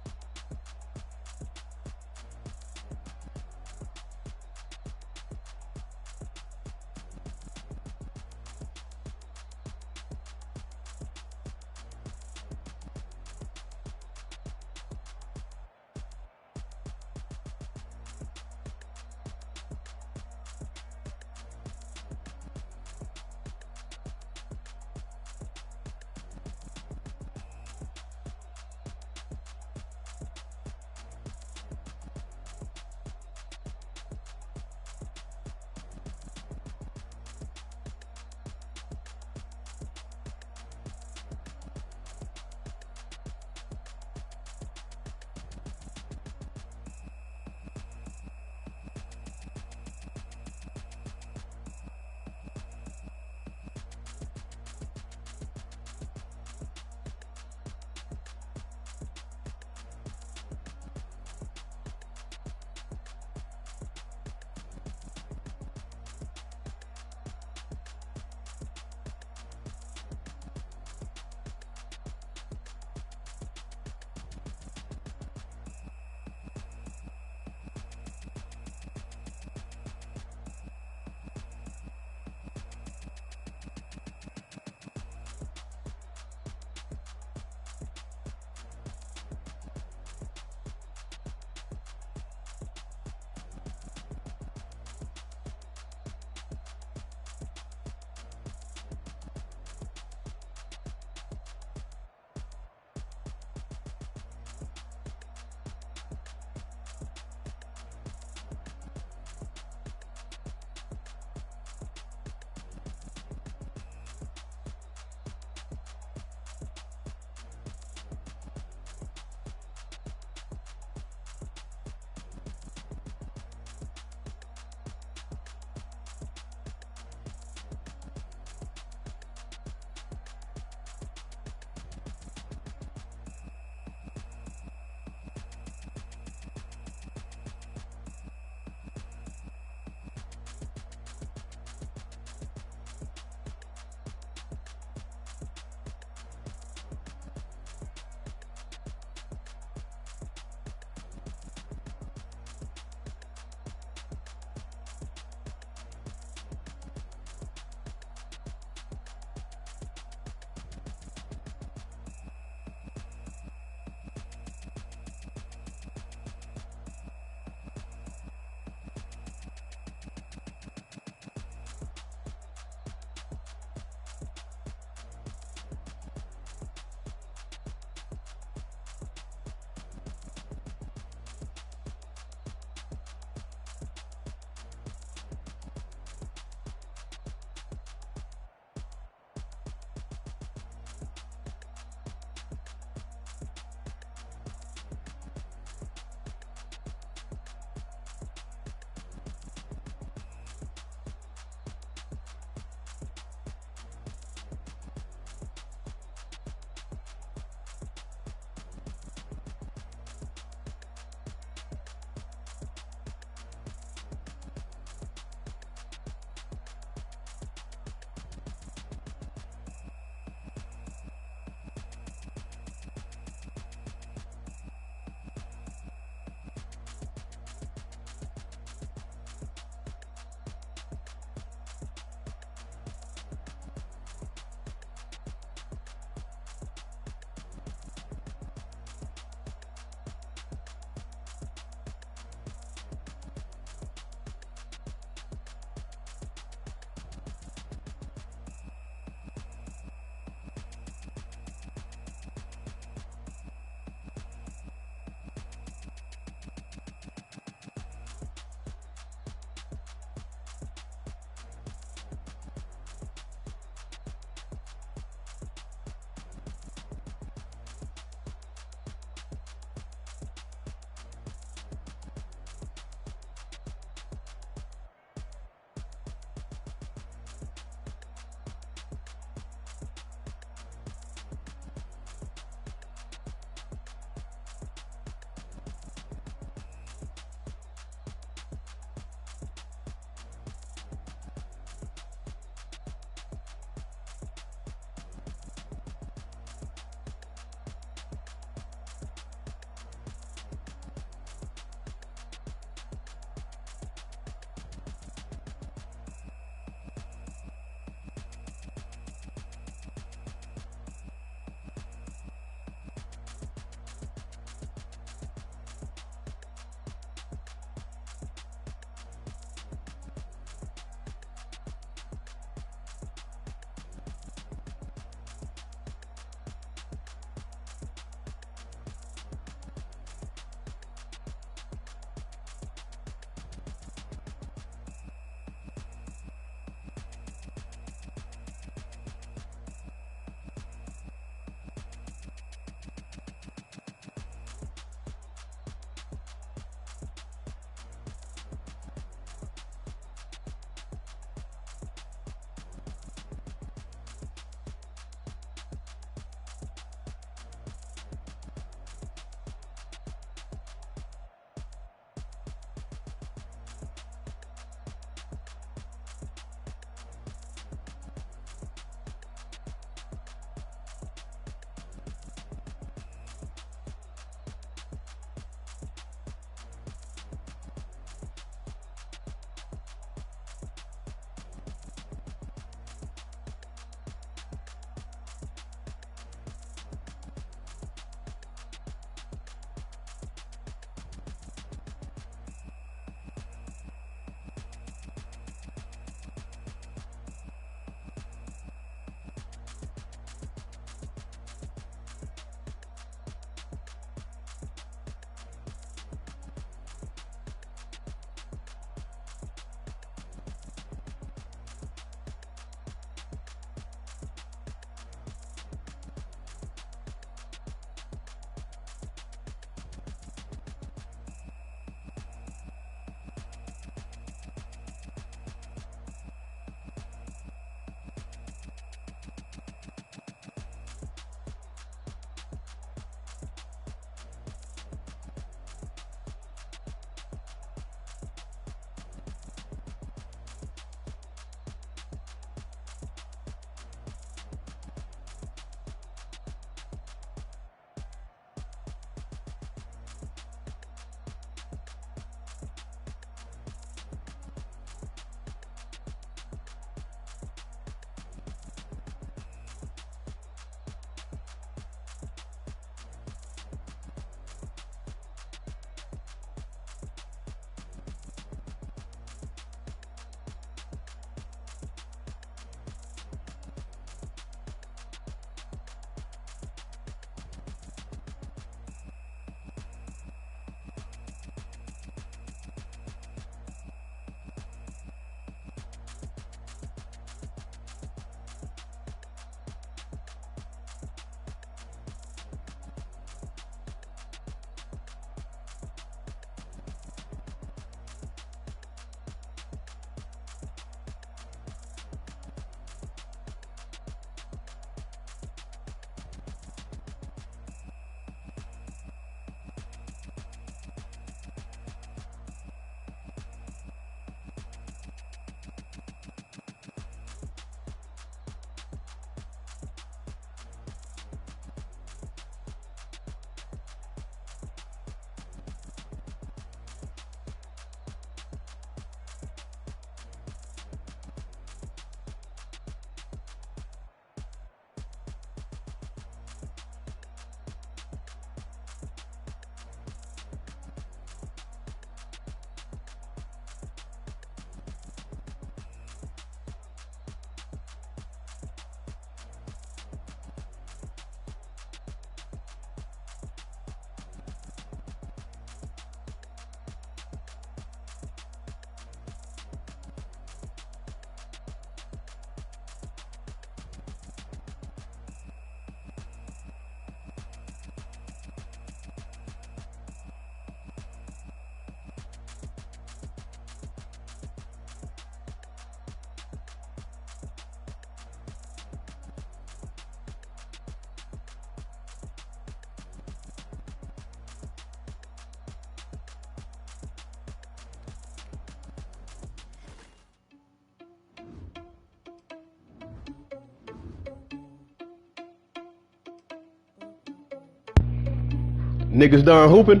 Niggas done hooping?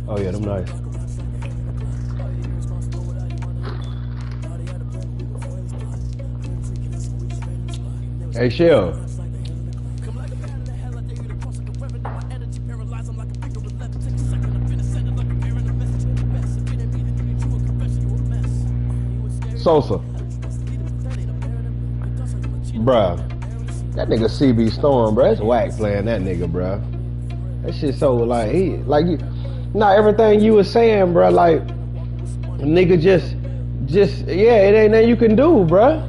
Oh yeah, them nice. Hey, Shell. Sosa. Bruh. That nigga CB Storm, bruh. It's whack playing that nigga, bruh. That shit so like not everything you was saying, bruh, like nigga just yeah, it ain't nothing you can do, bruh.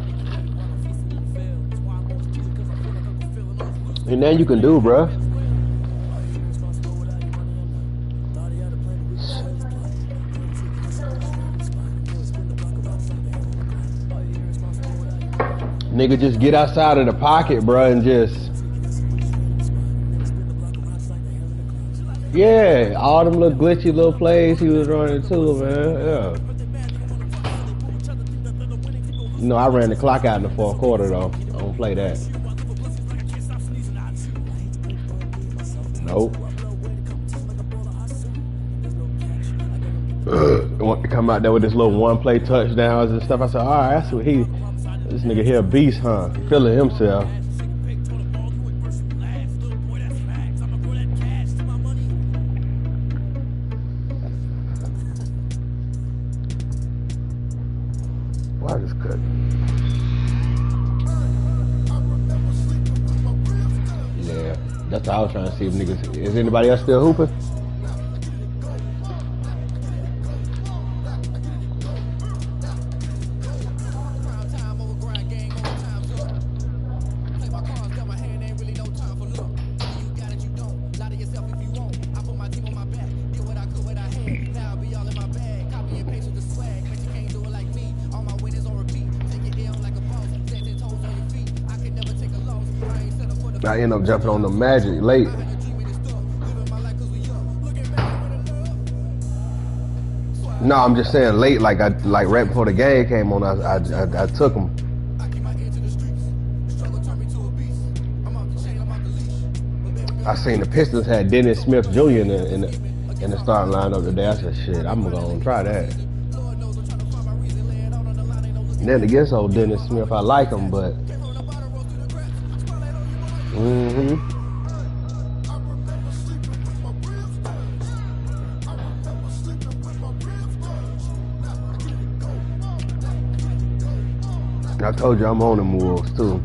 Ain't nothing you can do, bruh. Nigga just get outside of the pocket, bruh, and just yeah, all them little glitchy little plays he was running too, man. Yeah. You know, I ran the clock out in the fourth quarter though. I don't play that. Nope. Want to come out there with this little one-play touchdowns and stuff. I said, all right, that's what this nigga here a beast, huh? Feeling himself. Why this cut? Yeah, that's what I was trying to see if niggas. Is anybody else still hooping? I end up jumping on the Magic late. No, I'm just saying late, like right before the game came on, I took them. I seen the Pistons had Dennis Smith Jr. in the starting lineup today. I said, shit, I'm gonna try that. And then against old Dennis Smith, I like him, but. I told you I'm on the Wolves too.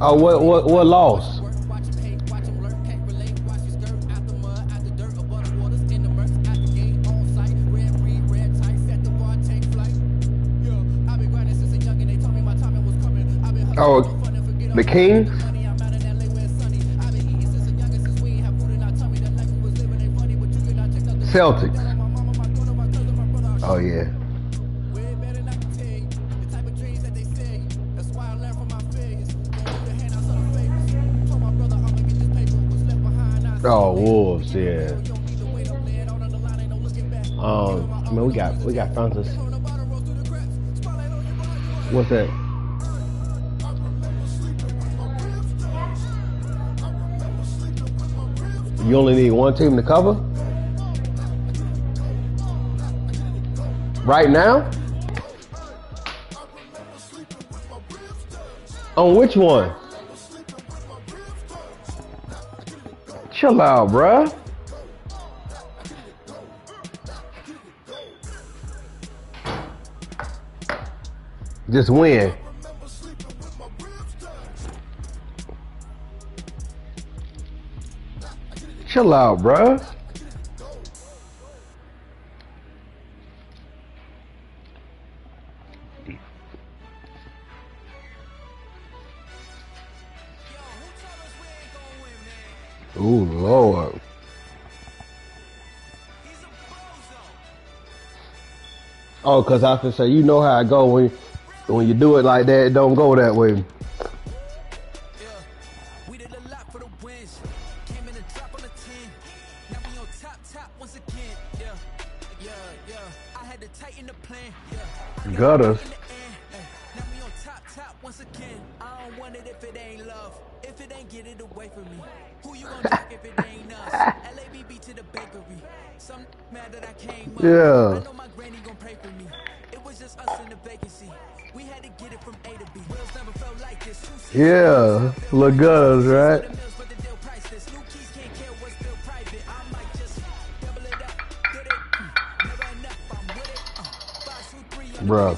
Oh, what loss? Oh, the Kings? Celtics. Oh, yeah. Oh, Wolves, yeah. Man, we got Francis. What's that? You only need one team to cover? Right now? On which one? Chill out, bruh. Just win. Chill out, bruh. Ooh, Lord. Oh, because I can say, you know how I go when you do it like that, it don't go that way. gutters. Yeah. Yeah, look gutters, right? Bro,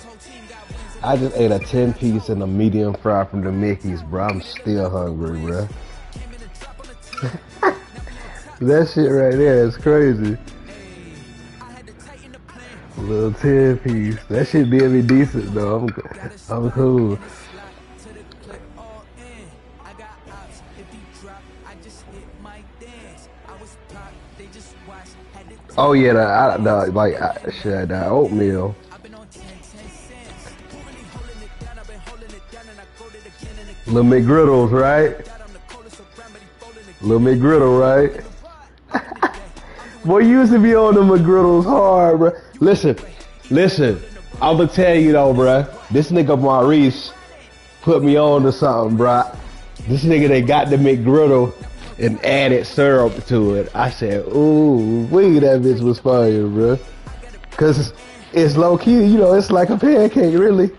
I just ate a 10-piece and a medium fry from the Mickey's, bro. I'm still hungry, bro. That shit right there is crazy. A little 10-piece. That shit did me decent, though. I'm cool. Oh yeah, the oatmeal. Little McGriddles, right? Little McGriddle, right? Boy, you used to be on the McGriddles hard, bro. Listen. I'm gonna tell you though, bro. This nigga Maurice put me on to something, bro. This nigga, they got the McGriddle and added syrup to it. I said, ooh, that bitch was fire, bro. Cause it's low key, you know, it's like a pancake, really.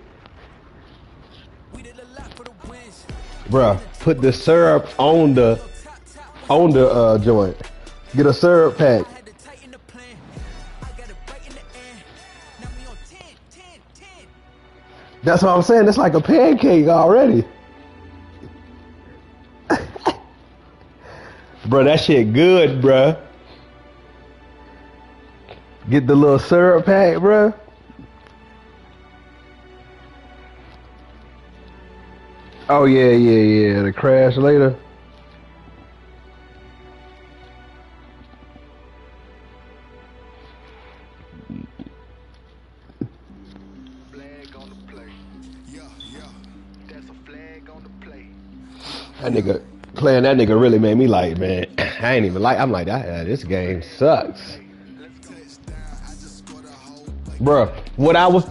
Bruh, put the syrup on the joint. Get a syrup pack. That's what I'm saying. It's like a pancake already. Bro, that shit good, bro. Get the little syrup pack, bro. Oh yeah. The crash later. That nigga playing that nigga really made me like, man. I ain't even like. I'm like, this game sucks, bro. What I was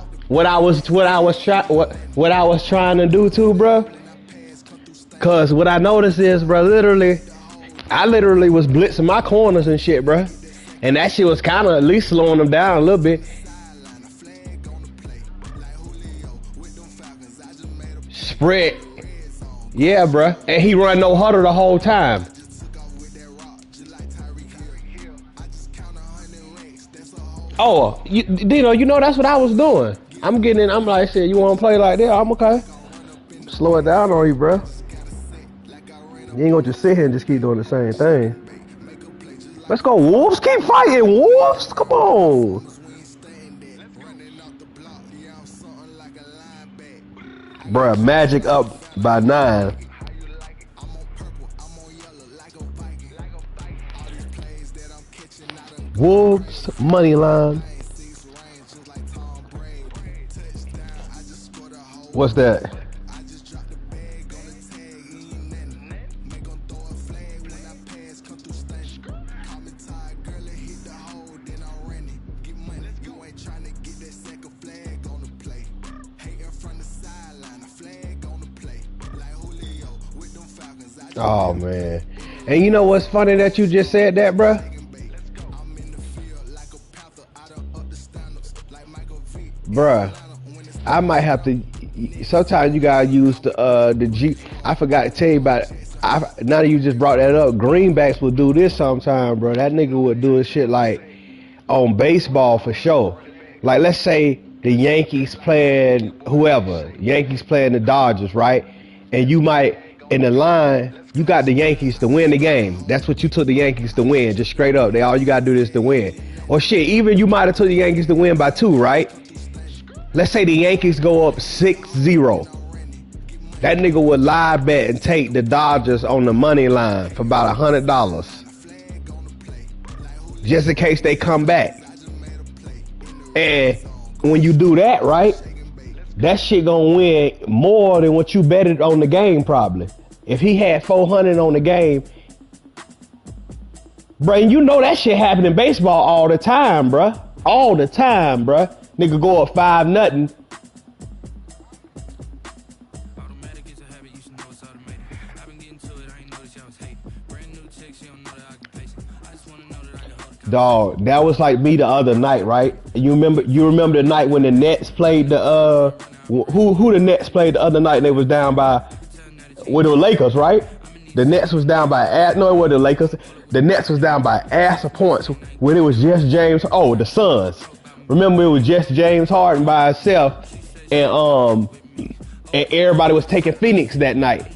trying to do too, bro. Cause what I noticed is, bro, I literally was blitzing my corners and shit, bro, and that shit was kind of at least slowing them down a little bit. Spread. Yeah, bruh. And he run no huddle the whole time. Oh, Dino, you know that's what I was doing. I'm like, shit, you want to play like that? I'm okay. Slow it down on you, bruh. You ain't gonna just sit here and just keep doing the same thing. Let's go, Wolves. Keep fighting, Wolves. Come on. Bruh, Magic up by 9. Wolves money line. What's that? Oh man. And you know what's funny that you just said that, bruh? Bruh, I might have to. Sometimes you gotta use the G. I forgot to tell you about it. Now that you just brought that up, greenbacks would do this sometime, bro. That nigga would do shit like on baseball for sure. Like let's say the Yankees playing whoever, Yankees playing the Dodgers, right? And you might in the line, you got the Yankees to win the game. That's what you took the Yankees to win, just straight up. All you gotta do is to win. Or shit, even you might have took the Yankees to win by 2, right? Let's say the Yankees go up 6-0. That nigga would live bet and take the Dodgers on the money line for about $100. Just in case they come back. And when you do that, right? That shit gonna win more than what you betted on the game probably. If he had 400 on the game, bro, and you know that shit happen in baseball all the time, bro. All the time, bro. Nigga go up 5-0, Dog, that was like me the other night, right? And you remember the night when the Nets played the who the Nets played the other night and they was down by with the Lakers, right? The Nets was down by no, it wasn't the Lakers. The Nets was down by ass of points when it was just James. Oh, the Suns. Remember, it was just James Harden by himself, and everybody was taking Phoenix that night,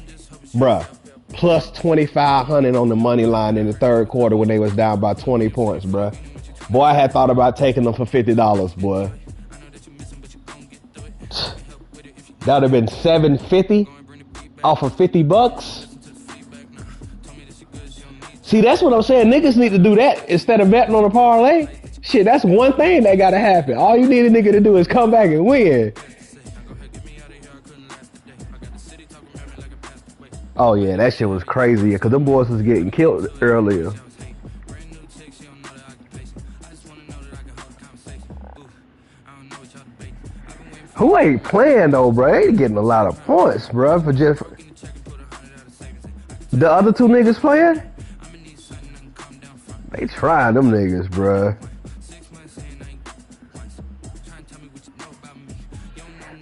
bruh. Plus 2,500 on the money line in the third quarter when they was down by 20 points, bruh. Boy, I had thought about taking them for $50, boy. That would have been $750 off of $50. See, that's what I'm saying. Niggas need to do that instead of betting on a parlay. Shit, that's one thing that gotta happen. All you need a nigga to do is come back and win. Oh yeah, that shit was crazy because them boys was getting killed earlier. Who ain't playing though, bro? They ain't getting a lot of points, bro. For just the other two niggas playing. They trying them niggas, bruh.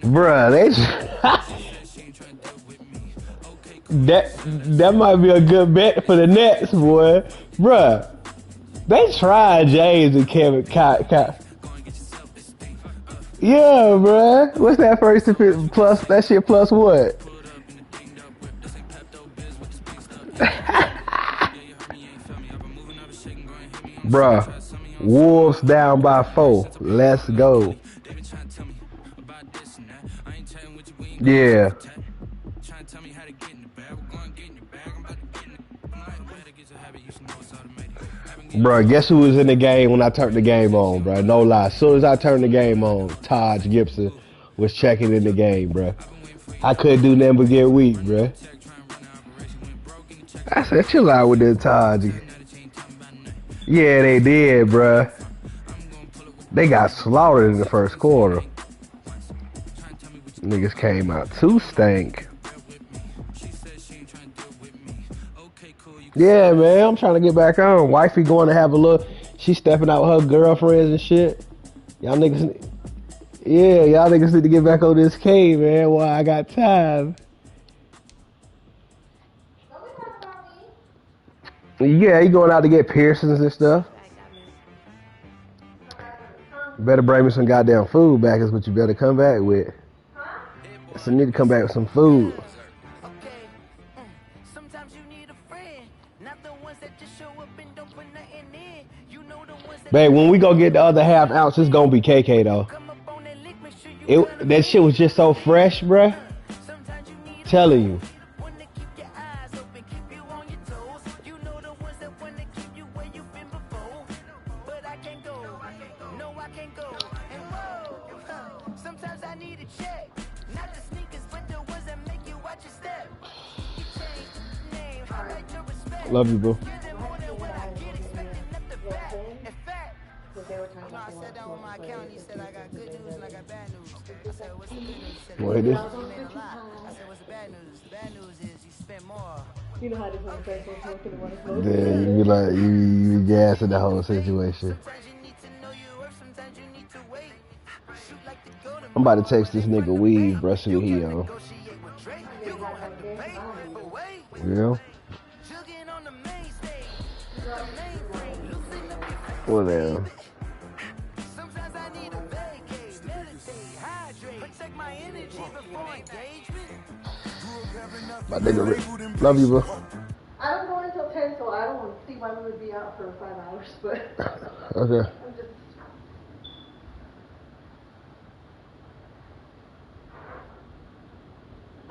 Bruh, that might be a good bet for the Nets, boy. Bruh, they tried James and Kevin. Yeah, bruh. What's that first plus? That shit plus what? Bruh, Wolves down by 4. Let's go. Yeah. Bruh, guess who was in the game when I turned the game on, bruh? No lie. As soon as I turned the game on, Taj Gibson was checking in the game, bruh. I couldn't do nothing but get weak, bruh. I said, chill out with this Taj. Yeah, they did, bruh. They got slaughtered in the first quarter. Niggas came out too stank. Yeah, man, I'm trying to get back on. Wifey going to have a look. She stepping out with her girlfriends and shit. Y'all niggas, yeah, y'all niggas need to get back on this K, man, while I got time. Yeah, he going out to get piercings and stuff. You better bring me some goddamn food back is what you better come back with. So you need to come back with some food. Babe, when we go get the other half ounce, it's gonna be KK though. That shit was just so fresh, bruh. Telling you. Love you, boo. What it is? You know how this one then you be like you gassing the whole situation. I'm about to text this nigga Weave, bruh, see what he on. Yeah. Whatever. My nigga, love you, bro. I don't go until 10, so I don't see why we would be out for 5 hours, but. Okay.